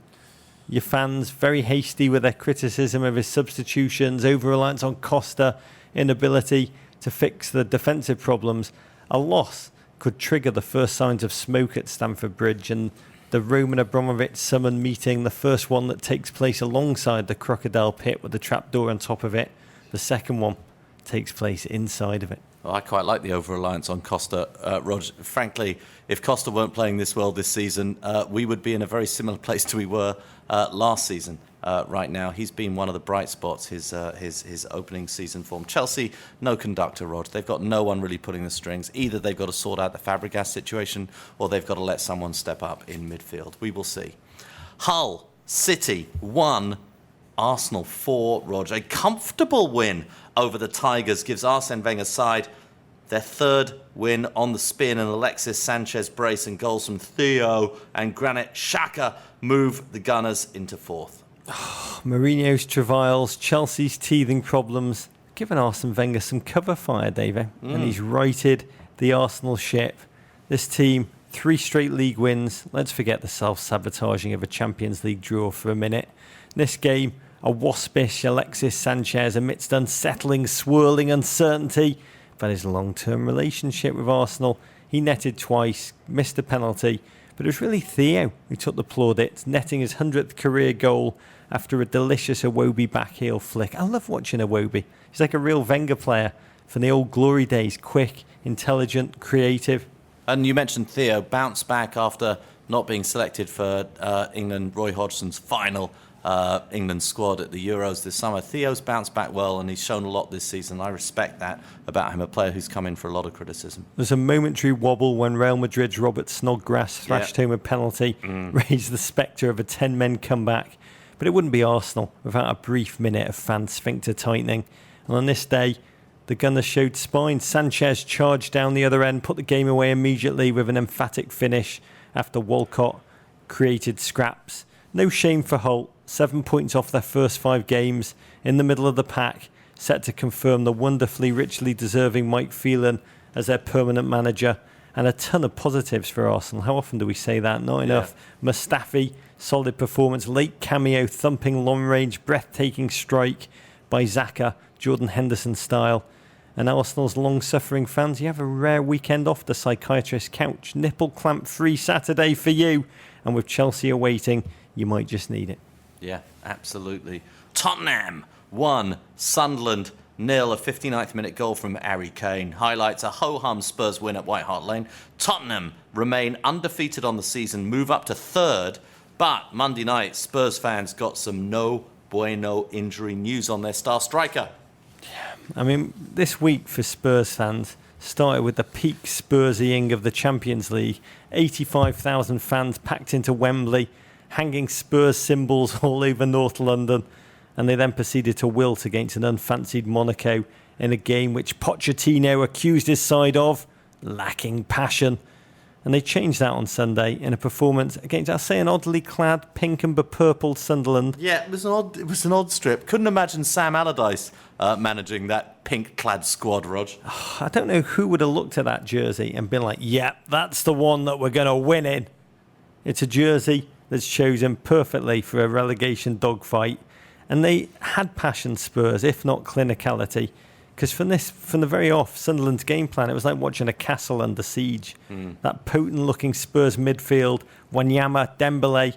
Your fans very hasty with their criticism of his substitutions, over-reliance on Costa, inability to fix the defensive problems. A loss could trigger the first signs of smoke at Stamford Bridge, and the Roman Abramovich summoned meeting, the first one that takes place alongside the crocodile pit with the trapdoor on top of it. The second one takes place inside of it. Well, I quite like the over-reliance on Costa, Rog. Frankly, if Costa weren't playing this well this season, we would be in a very similar place to we were last season. Right now, he's been one of the bright spots, his opening season form. Chelsea, no conductor, Rog. They've got no one really pulling the strings. Either they've got to sort out the Fabregas situation or they've got to let someone step up in midfield. We will see. Hull City 1, Arsenal 4, Rog. A comfortable win over the Tigers gives Arsene Wenger's side their third win on the spin, and Alexis Sanchez brace and goals from Theo and Granit Xhaka move the Gunners into fourth. Mourinho's travails, Chelsea's teething problems, given Arsene Wenger some cover fire, David, and he's righted the Arsenal ship. This team, 3 straight league wins. Let's forget the self-sabotaging of a Champions League draw for a minute. This game, a waspish Alexis Sanchez amidst unsettling, swirling uncertainty about his long-term relationship with Arsenal. He netted twice, missed a penalty, but it was really Theo who took the plaudits, netting his 100th career goal after a delicious Iwobi backheel flick. I love watching Iwobi. He's like a real Wenger player from the old glory days. Quick, intelligent, creative. And you mentioned Theo, bounced back after not being selected for England, Roy Hodgson's final England squad at the Euros this summer. Theo's bounced back well, and he's shown a lot this season. I respect that about him, a player who's come in for a lot of criticism. There's a momentary wobble when Real Madrid's Robert Snodgrass thrashed home a penalty, raised the spectre of a 10-men comeback. But it wouldn't be Arsenal without a brief minute of fan sphincter tightening. And on this day, the Gunners showed spine. Sanchez charged down the other end, put the game away immediately with an emphatic finish after Walcott created scraps. No shame for Hull. 7 points off their first 5 games, in the middle of the pack, set to confirm the wonderfully, richly deserving Mike Phelan as their permanent manager, and a ton of positives for Arsenal. How often do we say that? Not enough. Mustafi, solid performance, late cameo, thumping long-range, breathtaking strike by Xhaka, Jordan Henderson style. And Arsenal's long-suffering fans, you have a rare weekend off the psychiatrist's couch. Nipple clamp free Saturday for you. And with Chelsea awaiting, you might just need it. Yeah, absolutely. Tottenham 1, Sunderland nil. A 59th minute goal from Harry Kane highlights a ho-hum Spurs win at White Hart Lane. Tottenham remain undefeated on the season, move up to third. But Monday night, Spurs fans got some no bueno injury news on their star striker. I mean, this week for Spurs fans started with the peak Spursying of the Champions League. 85,000 fans packed into Wembley, hanging Spurs symbols all over North London, and they then proceeded to wilt against an unfancied Monaco in a game which Pochettino accused his side of lacking passion. And they changed that on Sunday in a performance against, I'll say, an oddly clad pink and purpled Sunderland. Yeah, it was an odd strip. Couldn't imagine Sam Allardyce managing that pink-clad squad, Rog. I don't know who would have looked at that jersey and been like, yeah, that's the one that we're going to win in. It's a jersey that's chosen perfectly for a relegation dogfight. And they had passion, Spurs, if not clinicality. Because from the very off, Sunderland's game plan, it was like watching a castle under siege. That potent-looking Spurs midfield, Wanyama, Dembele,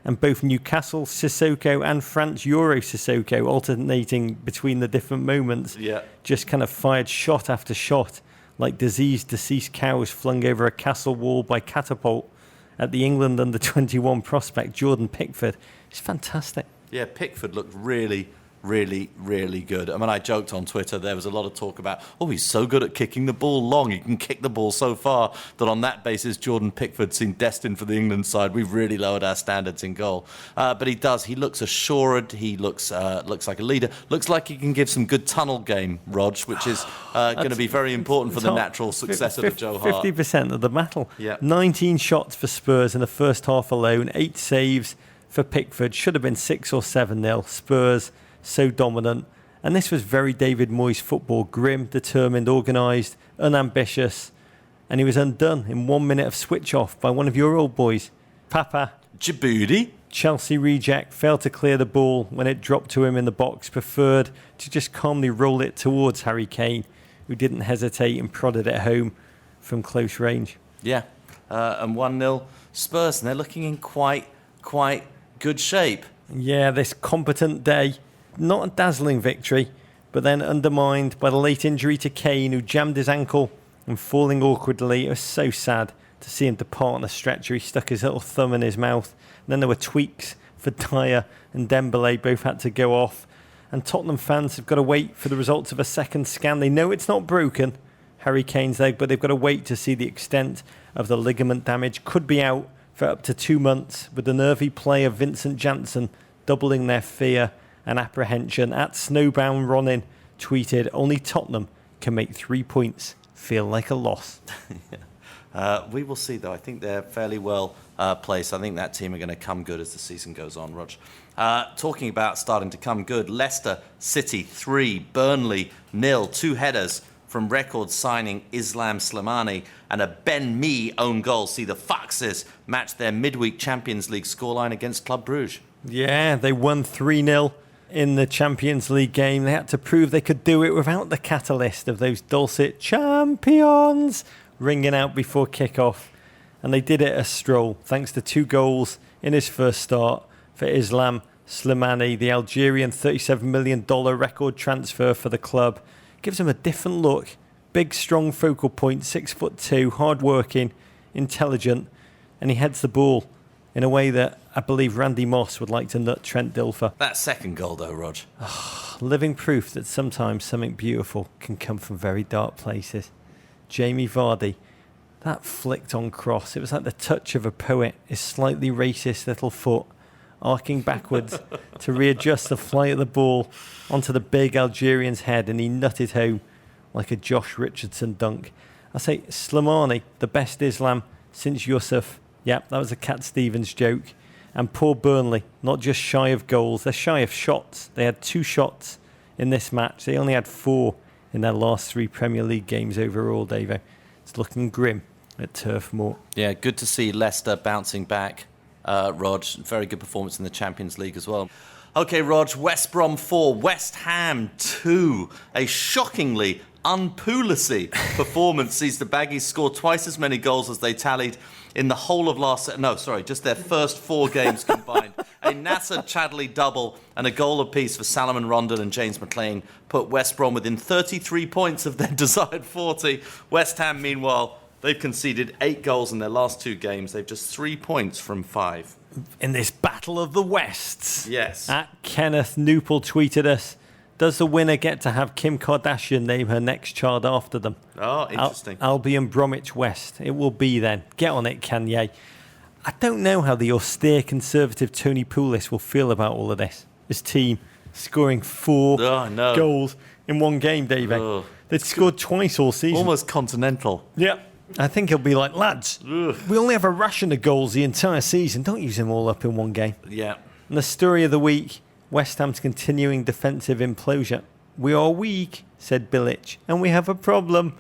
and both Newcastle Sissoko and France Euro Sissoko alternating between the different moments. Yeah. Just kind of fired shot after shot, like diseased, deceased cows flung over a castle wall by catapult at the England under-21 prospect, Jordan Pickford. It's fantastic. Yeah, Pickford looked really, really, really good. I mean, I joked on Twitter, there was a lot of talk about, oh, he's so good at kicking the ball long. He can kick the ball so far that on that basis, Jordan Pickford seemed destined for the England side. We've really lowered our standards in goal. But he does. He looks assured. He looks like a leader. Looks like he can give some good tunnel game, Rog, which is going to be very important for the natural successor of Joe Hart. 50% of the battle. Yeah. 19 shots for Spurs in the first half alone. 8 saves for Pickford. Should have been 6 or 7-0. Spurs so dominant. And this was very David Moyes football. Grim, determined, organised, unambitious. And he was undone in 1 minute of switch off by one of your old boys, Papa. Djibouti. Chelsea reject, failed to clear the ball when it dropped to him in the box, preferred to just calmly roll it towards Harry Kane, who didn't hesitate and prodded it home from close range. Yeah. And 1-0 Spurs. And they're looking in quite good shape. Yeah, this competent day. Not a dazzling victory, but then undermined by the late injury to Kane, who jammed his ankle and falling awkwardly. It was so sad to see him depart on a stretcher. He stuck his little thumb in his mouth. And then there were tweaks for Dyer and Dembele. Both had to go off. And Tottenham fans have got to wait for the results of a second scan. They know it's not broken, Harry Kane's leg, but they've got to wait to see the extent of the ligament damage. Could be out for up to 2 months, with the nervy play of Vincent Janssen doubling their fear and apprehension. At Snowbound Ronin tweeted, only Tottenham can make 3 points feel like a loss. We will see, though. I think they're fairly well placed. I think that team are going to come good as the season goes on, Rog. Talking about starting to come good, Leicester City 3, Burnley 0, 2 headers from record signing Islam Slimani and a Ben Mee own goal. See the Foxes match their midweek Champions League scoreline against Club Brugge. Yeah, they won 3-0 in the Champions League game. They had to prove they could do it without the catalyst of those dulcet champions ringing out before kick-off. And they did it a stroll, thanks to 2 goals in his first start for Islam Slimani, the Algerian $37 million record transfer for the club. Gives him a different look. Big, strong focal point, 6'2", hard-working, intelligent, and he heads the ball in a way that I believe Randy Moss would like to nut Trent Dilfer. That second goal, though, Rog. Living proof that sometimes something beautiful can come from very dark places. Jamie Vardy, that flicked on cross. It was like the touch of a poet, his slightly racist little foot arcing backwards to readjust the flight of the ball onto the big Algerian's head, and he nutted home like a Josh Richardson dunk. I say, Slimani, the best Islam since Yusuf. Yep, that was a Cat Stevens joke. And poor Burnley, not just shy of goals, they're shy of shots. They had 2 shots in this match. They only had 4 in their last 3 Premier League games overall, Davo. It's looking grim at Turf Moor. Yeah, good to see Leicester bouncing back. Rog, very good performance in the Champions League as well. Okay, Rog, West Brom 4, West Ham 2. A shockingly unpoolacy performance sees the Baggies score twice as many goals as they tallied in the whole of just their first 4 games combined. A Nasser Chadley double and a goal apiece for Salomon Rondon and James McLean put West Brom within 33 points of their desired 40. West Ham, meanwhile, they've conceded 8 goals in their last 2 games. They've just 3 points from 5. In this battle of the Wests. Yes. At Kenneth Newport tweeted us, does the winner get to have Kim Kardashian name her next child after them? Oh, interesting. Albion Bromwich West. It will be then. Get on it, Kanye. I don't know how the austere conservative Tony Pulis will feel about all of this. His team scoring 4 goals in one game, David. Oh. They'd scored twice all season. Almost continental. Yeah. I think he'll be like, lads, we only have a ration of goals the entire season. Don't use them all up in one game. Yeah. And the story of the week, West Ham's continuing defensive implosion. We are weak, said Bilic, and we have a problem.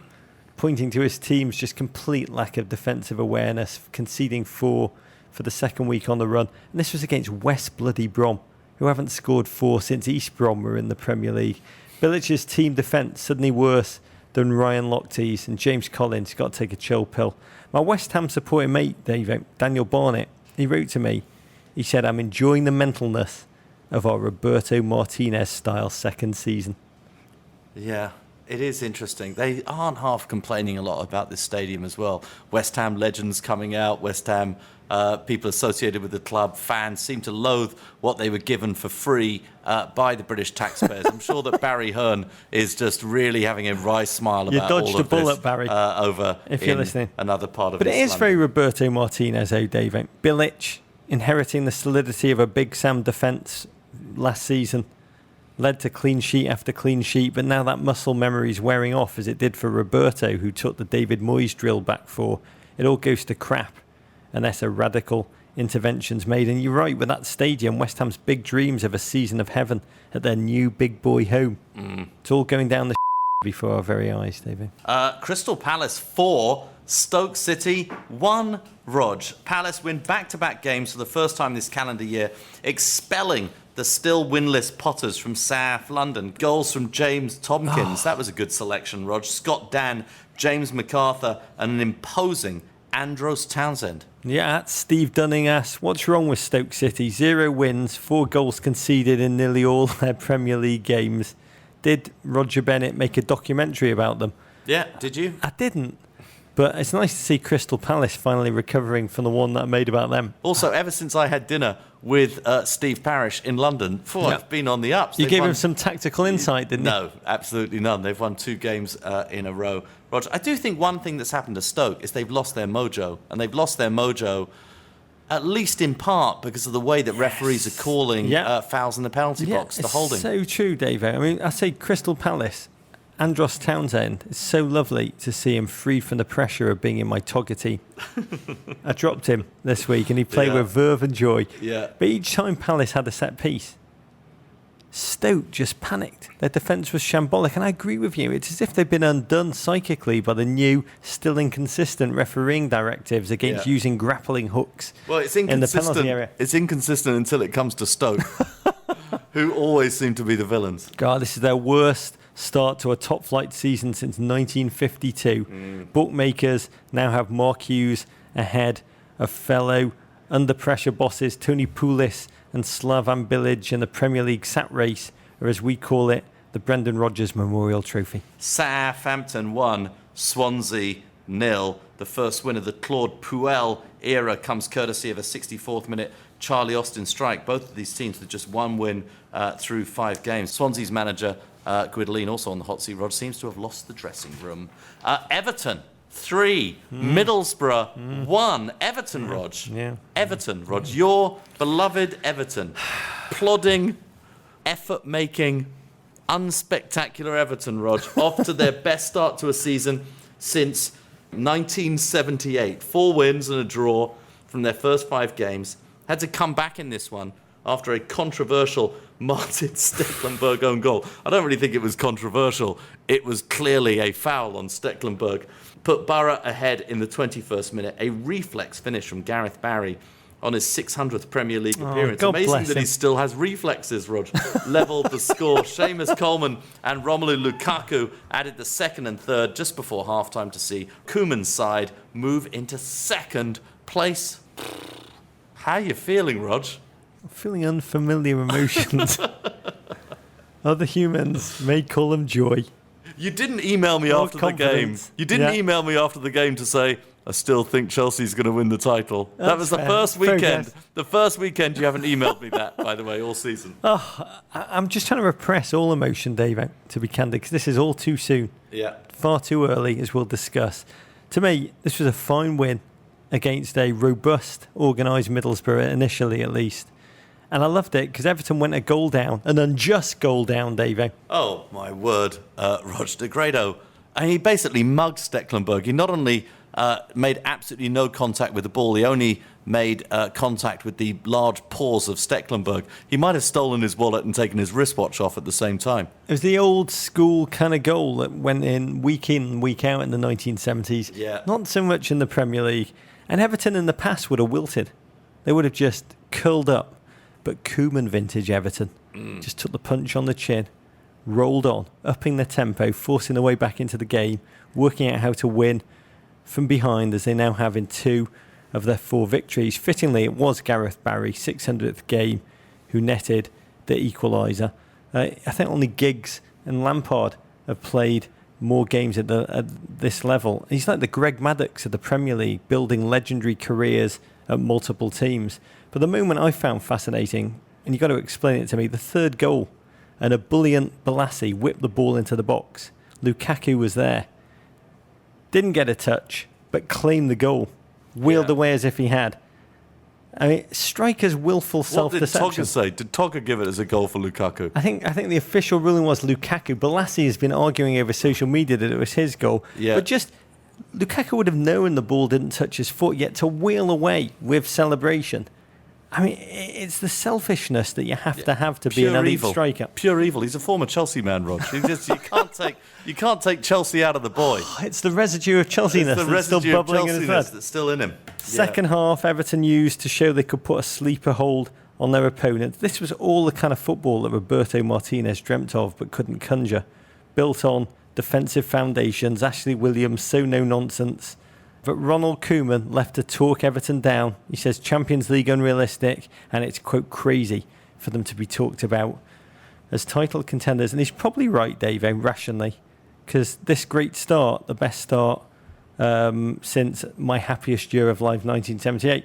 Pointing to his team's just complete lack of defensive awareness, conceding 4 for the second week on the run. And this was against West Bloody Brom, who haven't scored 4 since East Brom were in the Premier League. Bilic's team defence suddenly worse than Ryan Lochte's, and James Collins got to take a chill pill. My West Ham supporting mate, Daniel Barnett, he wrote to me. He said, I'm enjoying the mentalness of our Roberto Martinez-style second season. Yeah, it is interesting. They aren't half complaining a lot about this stadium as well. West Ham legends coming out, West Ham people associated with the club, fans seem to loathe what they were given for free by the British taxpayers. I'm sure that Barry Hearn is just really having a wry smile about all of this. You dodged a bullet, Barry, over if you're listening. Another part of But it is London. very Roberto Martinez, Dave. Bilic, inheriting the solidity of a Big Sam defence last season, led to clean sheet after clean sheet, but now that muscle memory is wearing off, as it did for Roberto, who took the David Moyes drill back for. It all goes to crap unless a radical intervention's made. And you're right, with that stadium, West Ham's big dreams of a season of heaven at their new big boy home. It's all going down the before our very eyes, David. Crystal Palace 4, Stoke City 1. Rog. Palace win back-to-back games for the first time this calendar year, expelling the still winless Potters from South London. Goals from James Tompkins. That was a good selection, Rog. Scott Dan, James MacArthur, and an imposing Andros Townsend. Yeah, that's Steve Dunning asks, what's wrong with Stoke City? 0 wins, 4 goals conceded in nearly all their Premier League games. Did Roger Bennett make a documentary about them? Yeah, did you? I didn't. But it's nice to see Crystal Palace finally recovering from the one that I made about them. Also, ever since I had dinner with Steve Parish in London, it's been on the ups. You gave him some tactical insight, didn't you? No, absolutely none. They've won 2 games in a row. Roger, I do think one thing that's happened to Stoke is they've lost their mojo. And they've lost their mojo at least in part because of the way that referees are calling fouls in the penalty box, the holding. It's so true, Dave. I mean, I say Crystal Palace, Andros Townsend, it's so lovely to see him freed from the pressure of being in my Togger team. I dropped him this week and he played with verve and joy. Yeah. But each time Palace had a set piece, Stoke just panicked. Their defence was shambolic, and I agree with you. It's as if they've been undone psychically by the new, still inconsistent refereeing directives against using grappling hooks in the penalty area. It's inconsistent until it comes to Stoke, who always seem to be the villains. God, this is their worst start to a top-flight season since 1952. Bookmakers now have Mark Hughes ahead of fellow under-pressure bosses Tony Pulis and Slavan Bilic in the Premier League sat race, or as we call it, the Brendan Rodgers Memorial Trophy. Southampton 1, Swansea 0. The first win of the Claude Puel era comes courtesy of a 64th minute Charlie Austin strike. Both of these teams with just 1 win through 5 games. Swansea's manager, Guidolin, also on the hot seat, Rod, seems to have lost the dressing room. Everton 3, Middlesbrough 1. Everton, Rog. Yeah. Everton, Rog. Your beloved Everton. Plodding, effort-making, unspectacular Everton, Rog. Off to their best start to a season since 1978. 4 wins and a draw from their first 5 games. Had to come back in this one after a controversial Martin Stecklenburg own goal. I don't really think it was controversial. It was clearly a foul on Stecklenburg. Put Borough ahead in the 21st minute. A reflex finish from Gareth Barry on his 600th Premier League appearance. God Amazing bless that him. he still has reflexes, Rog. Levelled the score. Seamus Coleman and Romelu Lukaku added the second and third just before halftime to see Koeman's side move into second place. How are you feeling, Rog? I'm feeling unfamiliar emotions. Other humans may call them joy. You didn't email me Or after the game. confidence. You didn't Yeah. email me after the game to say, I still think Chelsea's going to win the title. That That's was the fair. first Fair weekend. guess. The first weekend you haven't emailed me that, by the way, all season. I'm just trying to repress all emotion, Dave, to be candid, because this is all too soon. Yeah. Far too early, as we'll discuss. To me, this was a fine win against a robust, organised Middlesbrough, initially at least. And I loved it because Everton went a goal down, an unjust goal down, Dave. Oh, my word, Roger de Grado. And he basically mugged Stecklenburg. He not only made absolutely no contact with the ball, he only made contact with the large paws of Stecklenburg. He might have stolen his wallet and taken his wristwatch off at the same time. It was the old school kind of goal that went in, week out in the 1970s. Yeah. Not so much in the Premier League. And Everton in the past would have wilted. They would have just curled up. But Koeman vintage Everton just took the punch on the chin, rolled on, upping their tempo, forcing their way back into the game, working out how to win from behind, as they now have in 2 of their 4 victories. Fittingly, it was Gareth Barry, 600th game, who netted the equaliser. I think only Giggs and Lampard have played more games at this level. He's like the Greg Maddocks of the Premier League, building legendary careers at multiple teams. But the moment I found fascinating, and you've got to explain it to me, the third goal, and a buoyant Balassi whipped the ball into the box. Lukaku was there. Didn't get a touch, but claimed the goal. Wheeled away as if he had. I mean, striker's willful What did self-deception. Togga say? Did Togga give it as a goal for Lukaku? I think the official ruling was Lukaku. Balassi has been arguing over social media that it was his goal. Yeah. But just, Lukaku would have known the ball didn't touch his foot, yet to wheel away with celebration. I mean, it's the selfishness that you have to be an elite striker. Pure evil. He's a former Chelsea man, Rog. You can't take Chelsea out of the boy. It's the residue of Chelsea-ness It's the that's still residue of bubbling in his Chelsea-ness blood. that's still in him. Second half, Everton used to show they could put a sleeper hold on their opponent. This was all the kind of football that Roberto Martinez dreamt of but couldn't conjure. Built on defensive foundations, Ashley Williams, so no nonsense. But Ronald Koeman left to talk Everton down. He says Champions League unrealistic and it's, quote, crazy for them to be talked about as title contenders. And he's probably right, Dave, rationally, because this great start, the best start since my happiest year of life, 1978,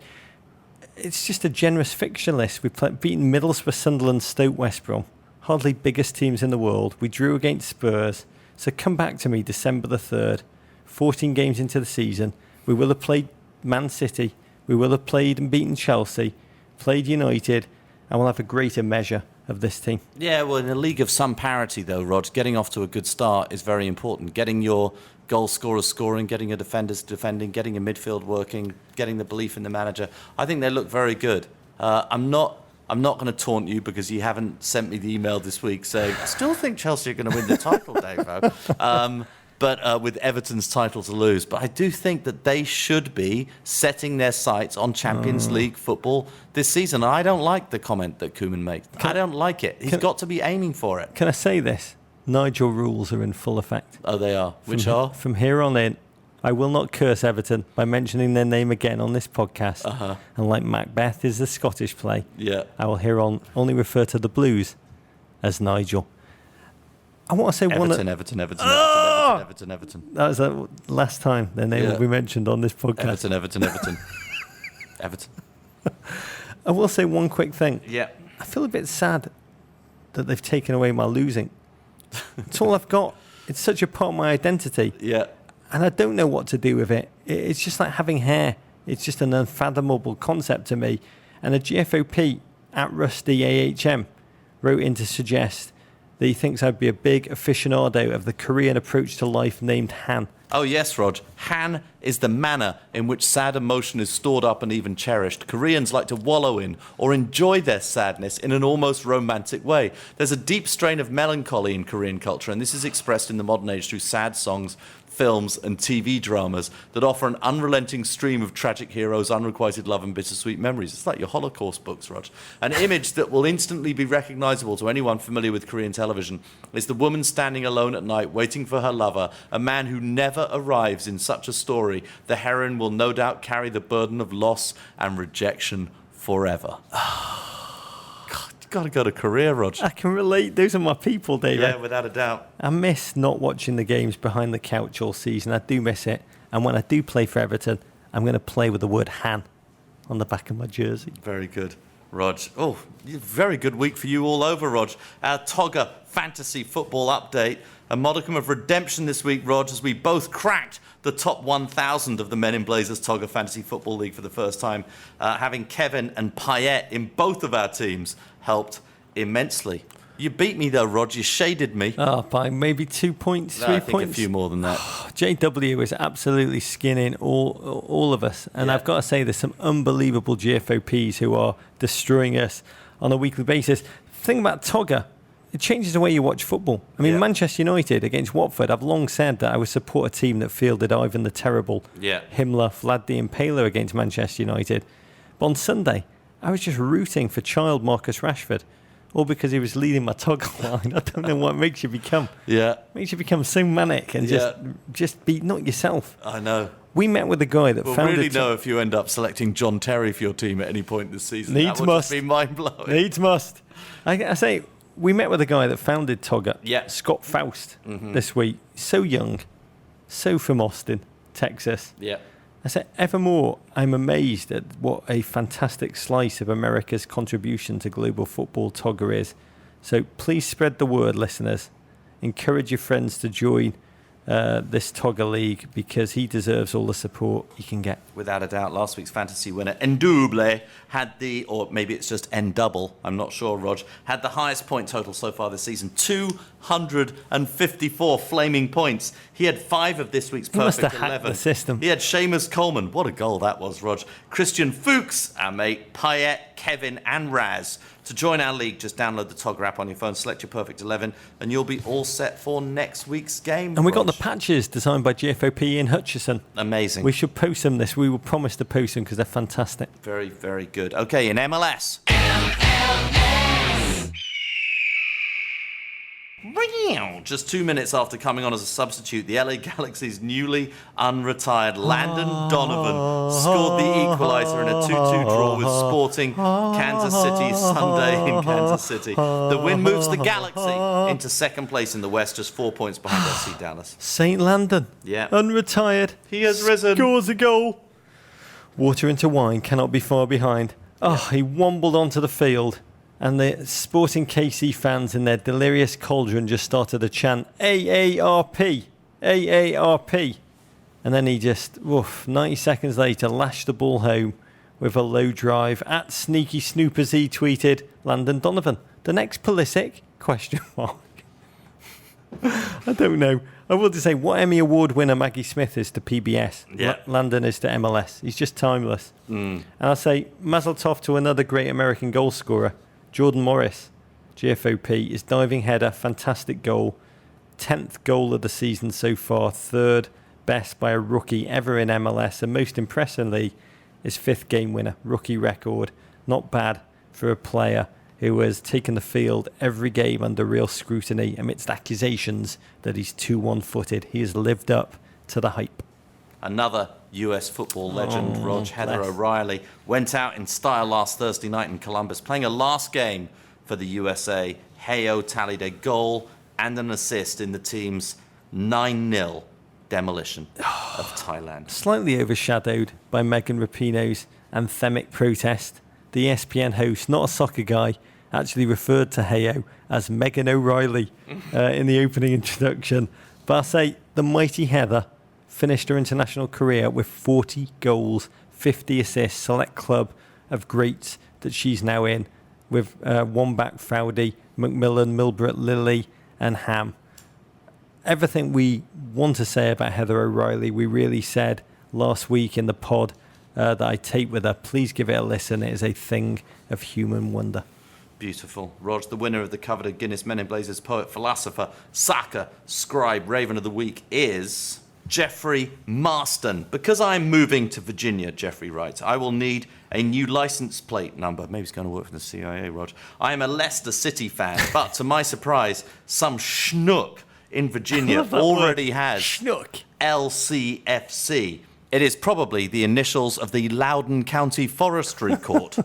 it's just a generous fixture list. We've beaten Middlesbrough, Sunderland, Stoke, West Brom, hardly biggest teams in the world. We drew against Spurs. So come back to me December the 3rd, 14 games into the season. We will have played Man City. We will have played and beaten Chelsea, played United, and we'll have a greater measure of this team. Yeah, well, in a league of some parity, though, Rog, getting off to a good start is very important. Getting your goal scorers scoring, getting your defenders defending, getting your midfield working, getting the belief in the manager. I think they look very good. I'm not going to taunt you because you haven't sent me the email this week saying, I still think Chelsea are going to win the title, Davo. But with Everton's title to lose. But I do think that they should be setting their sights on Champions League football this season. I don't like the comment that Koeman makes. I don't like it. He's got to be aiming for it. Can I say this? Nigel rules are in full effect. Oh, they are. Which are? From here on in, I will not curse Everton by mentioning their name again on this podcast. And like Macbeth is the Scottish play, I will here on only refer to the Blues as Nigel. I want to say Everton. That was the last time their name will be mentioned on this podcast. Everton. I will say one quick thing. Yeah. I feel a bit sad that they've taken away my losing. It's all I've got. It's such a part of my identity. Yeah. And I don't know what to do with it. It's just like having hair. It's just an unfathomable concept to me. And a GFOP at Rusty AHM wrote in to suggest that he thinks I'd be a big aficionado of the Korean approach to life named Han. Oh, yes, Rog. Han is the manner in which sad emotion is stored up and even cherished. Koreans like to wallow in or enjoy their sadness in an almost romantic way. There's a deep strain of melancholy in Korean culture, and this is expressed in the modern age through sad songs films and TV dramas that offer an unrelenting stream of tragic heroes, unrequited love and bittersweet memories. It's like your Holocaust books, Rog. An image that will instantly be recognisable to anyone familiar with Korean television is the woman standing alone at night waiting for her lover, a man who never arrives in such a story. The heroine will no doubt carry the burden of loss and rejection forever. Got to go to Korea, Rog. I can relate. Those are my people, David. Yeah, without a doubt. I miss not watching the games behind the couch all season. I do miss it. And when I do play for Everton, I'm going to play with the word Han on the back of my jersey. Very good, Rog. Oh, very good week for you all over, Rog. Our Togger fantasy football update. A modicum of redemption this week, Rog, as we both cracked the top 1,000 of the Men in Blazers Togger Fantasy Football League for the first time. Having Kevin and Payet in both of our teams helped immensely. You beat me though, Rog. You shaded me. Oh, by maybe 2 points, 3 I think points. a few more than that. JW is absolutely skinning all of us. And Yeah. I've got to say, there's some unbelievable GFOPs who are destroying us on a weekly basis. The thing about Togger, it changes the way you watch football. I mean, Yeah. Manchester United against Watford, I've long said that I would support a team that fielded Ivan the Terrible, Yeah. Himmler, Vlad the Impaler against Manchester United. But on Sunday, I was just rooting for child Marcus Rashford, all because he was leading my Togger line. I don't know what makes you become. Yeah, Makes you become so manic and just be not yourself. I know. We met with a guy that We'll founded... really know if you end up selecting John Terry for your team at any point this season. Needs that would must. just be mind-blowing. Needs must. I say, we met with a guy that founded Togger, Yeah. Scott Faust, this week. So young, so from Austin, Texas. Yeah. I say, evermore, I'm amazed at what a fantastic slice of America's contribution to global football Togger is. So please spread the word, listeners. Encourage your friends to join this Togger League because he deserves all the support he can get. Without a doubt, last week's fantasy winner, Ndouble, had the, or maybe it's just N-double, I'm not sure, Rog, had the highest point total so far this season, 254 flaming points. He had 5 of this week's He must perfect have hacked 11. the system. He had Seamus Coleman. What a goal that was, Rog. Christian Fuchs, our mate, Payet, Kevin and Raz. To join our league, just download the Togger app on your phone, select your perfect 11, and you'll be all set for next week's game. And we got Rog. the patches designed by GFOP Ian Hutchison. Amazing. We should post them this. We will promise to post them because they're fantastic. Very, very good. Okay, in MLS. Just 2 minutes after coming on as a substitute, the LA Galaxy's newly unretired Landon Donovan scored the equaliser in a 2-2 draw with Sporting Kansas City Sunday in Kansas City. The win moves the Galaxy into second place in the West, just 4 points behind FC Dallas. St. Landon, Yeah. unretired. He has risen. Scores a goal. Water into wine cannot be far behind. Oh, he wombled onto the field. And the Sporting KC fans in their delirious cauldron just started to chant, AARP, AARP. And then he just, 90 seconds later, lashed the ball home with a low drive. At Sneaky Snoopers, he tweeted, Landon Donovan, the next Pulisic? Question mark. I don't know. I will just say what Emmy Award winner Maggie Smith is to PBS. Yeah. Landon is to MLS. He's just timeless. And I'll say Mazel Tov to another great American goal scorer. Jordan Morris, GFOP, his diving header, fantastic goal. 10th goal of the season so far, 3rd best by a rookie ever in MLS, and most impressively, his 5th game winner, rookie record. Not bad for a player who has taken the field every game under real scrutiny amidst accusations that he's too one-footed. He has lived up to the hype. Another US football legend, Rog, Heather bless. O'Reilly, went out in style last Thursday night in Columbus, playing a last game for the USA. Heyo tallied a goal and an assist in the team's 9-0 demolition of Thailand. Slightly overshadowed by Megan Rapinoe's anthemic protest, the ESPN host, not a soccer guy, actually referred to Heyo as Megan O'Reilly in the opening introduction. But I'll say the mighty Heather finished her international career with 40 goals, 50 assists, select club of greats that she's now in with Wombat, Fowdy, McMillan, Milbrett, Lilly and Ham. Everything we want to say about Heather O'Reilly, we really said last week in the pod that I taped with her. Please give it a listen. It is a thing of human wonder. Beautiful. Rog, the winner of the coveted Guinness Men in Blazers Poet Philosopher, Saka, Scribe, Raven of the Week is Jeffrey Marston. Because I'm moving to Virginia, Jeffrey writes, I will need a new license plate number. Maybe he's going to work for the CIA, Rog. I am a Leicester City fan, but to my surprise, some schnook in Virginia already has Schnook. LCFC. It is probably the initials of the Loudoun County Forestry Court.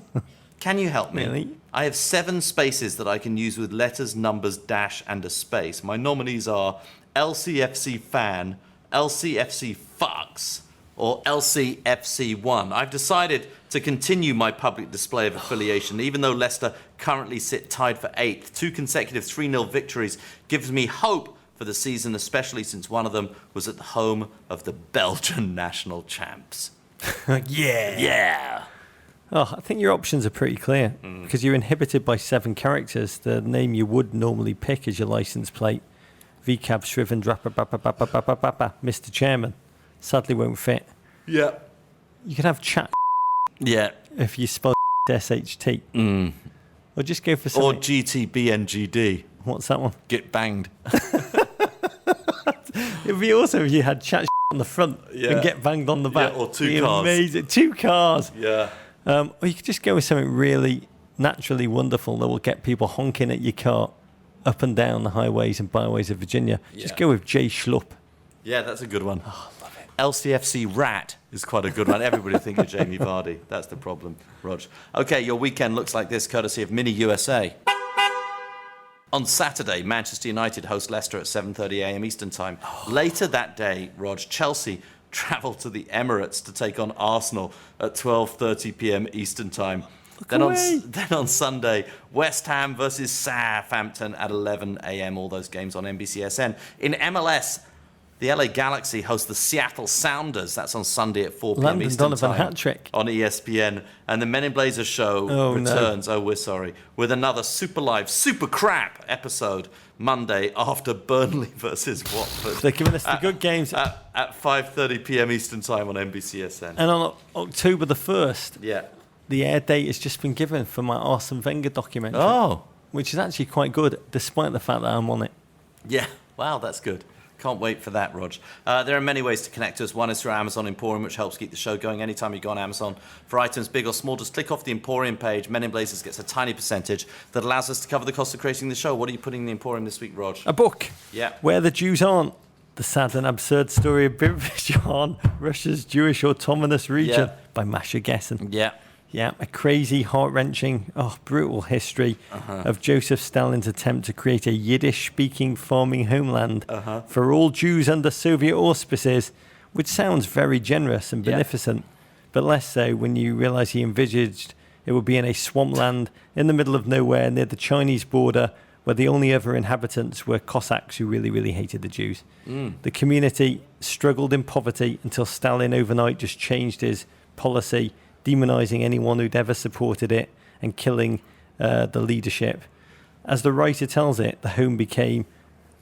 Can you help me? Really? I have 7 spaces that I can use with letters, numbers, dash, and a space. My nominees are LCFC fan, LCFC fucks, or LCFC1. I've decided to continue my public display of affiliation, even though Leicester currently sit tied for 8th. 2 consecutive 3-0 victories gives me hope for the season, especially since one of them was at the home of the Belgian national champs. Yeah. Yeah. Oh, I think your options are pretty clear because you're inhibited by 7 characters. The name you would normally pick as your license plate, VCAB Shriven Mr. Chairman, sadly won't fit. Yeah. You could have chat Yeah. if you spell SHT. Or just go for Or something. GTBNGD. What's that one? Get banged. It would be awesome if you had chat on the front and get banged on the back. Yeah, or 2 It'd be cars. Amazing. 2 cars. Yeah. Or you could just go with something really naturally wonderful that will get people honking at your car up and down the highways and byways of Virginia. Just Yeah. go with J. Schlupp. Yeah, that's a good one. Oh, love it. LCFC Rat is quite a good one. Everybody think of Jamie Vardy. That's the problem, Rog. Okay, your weekend looks like this, courtesy of Mini USA. On Saturday, Manchester United host Leicester at 7:30 a.m. Eastern Time. Later that day, Rog, Chelsea travel to the Emirates to take on Arsenal at 12:30 p.m. Eastern Time. Then on Sunday, West Ham versus Southampton at 11 a.m. All those games on NBCSN. In MLS, the LA Galaxy host the Seattle Sounders. That's on Sunday at 4 p.m. Landon Eastern Donovan Time hat-trick. on ESPN. And the Men in Blazers show returns. Oh, we're sorry. With another super live, super crap episode Monday after Burnley versus Watford. They're giving us the good games. At 5:30 p.m. Eastern Time on NBCSN. And on October the 1st, Yeah. the air date has just been given for my Arsene Wenger documentary. Oh. Which is actually quite good, despite the fact that I'm on it. Yeah. Wow, that's good. Can't wait for that, Rog. There are many ways to connect us. One is through Amazon Emporium, which helps keep the show going. Anytime you go on Amazon for items big or small, just click off the Emporium page. Men in Blazers gets a tiny percentage that allows us to cover the cost of creating the show. What are you putting in the Emporium this week, Rog? A book. Yeah. Where the Jews aren't. The sad and absurd story of Birbishan, Russia's Jewish autonomous region, by Masha Gessen. Yeah. Yeah, a crazy, heart-wrenching, brutal history of Joseph Stalin's attempt to create a Yiddish-speaking farming homeland for all Jews under Soviet auspices, which sounds very generous and beneficent, but less so when you realise he envisaged it would be in a swampland in the middle of nowhere near the Chinese border, where the only other inhabitants were Cossacks who really, really hated the Jews. The community struggled in poverty until Stalin overnight just changed his policy, demonising anyone who'd ever supported it and killing the leadership. As the writer tells it, the home became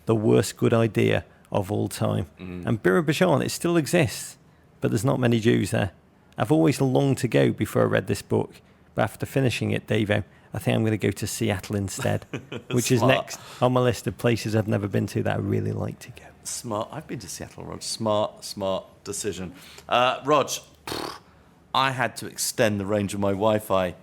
the worst good idea of all time. And Birbishan, it still exists, but there's not many Jews there. I've always longed to go before I read this book, but after finishing it, Davo, I think I'm going to go to Seattle instead, which is next on my list of places I've never been to that I really like to go. Smart. I've been to Seattle, Rog. Smart decision. Rog, I had to extend the range of my Wi-Fi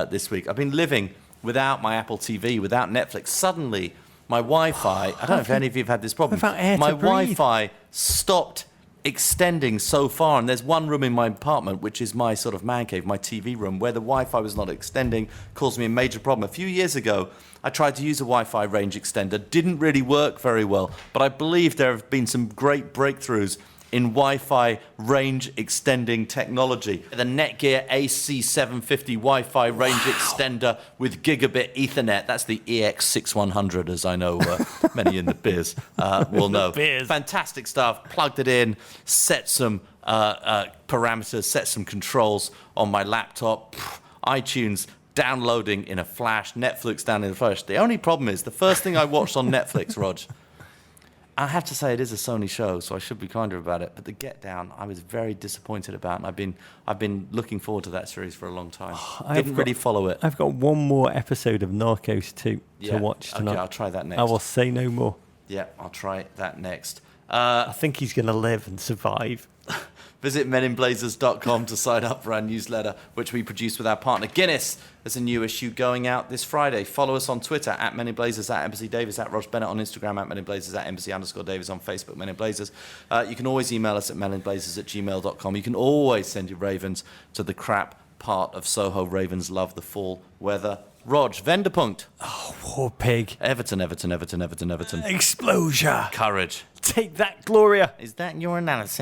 this week. I've been living without my Apple TV, without Netflix. Suddenly, my Wi-Fi, I don't know if any of you have had this problem. Without air to my breathe. Wi-Fi stopped extending so far, and there's one room in my apartment, which is my sort of man cave, my TV room, where the Wi-Fi was not extending, caused me a major problem. A few years ago, I tried to use a Wi-Fi range extender. Didn't really work very well, but I believe there have been some great breakthroughs in Wi-Fi range extending technology. The Netgear AC750 Wi-Fi range extender with gigabit Ethernet. That's the EX6100, as I know many in the biz will know. Fantastic stuff. Plugged it in, set some parameters, set some controls on my laptop. iTunes downloading in a flash, Netflix down in a flash. The only problem is the first thing I watched on Netflix, Rog, I have to say it is a Sony show, so I should be kinder about it. But The Get Down, I was very disappointed about, and I've been looking forward to that series for a long time. Didn't really follow it. I've got one more episode of Narcos 2 to watch tonight. Okay, I'll try that next. I will say no more. Yeah, I'll try that next. I think he's going to live and survive. Visit meninblazers.com to sign up for our newsletter, which we produce with our partner Guinness. There's a new issue going out this Friday. Follow us on Twitter at meninblazers, at Embassy Davis, at Rog Bennett on Instagram, at meninblazers, at Embassy_Davis on Facebook, meninblazers. You can always email us at meninblazers@gmail.com. You can always send your Ravens to the crap part of Soho. Ravens love the fall weather. Rog, Venderpunkt. Oh, poor pig. Everton. Explosion. Courage. Take that, Gloria. Is that your analysis?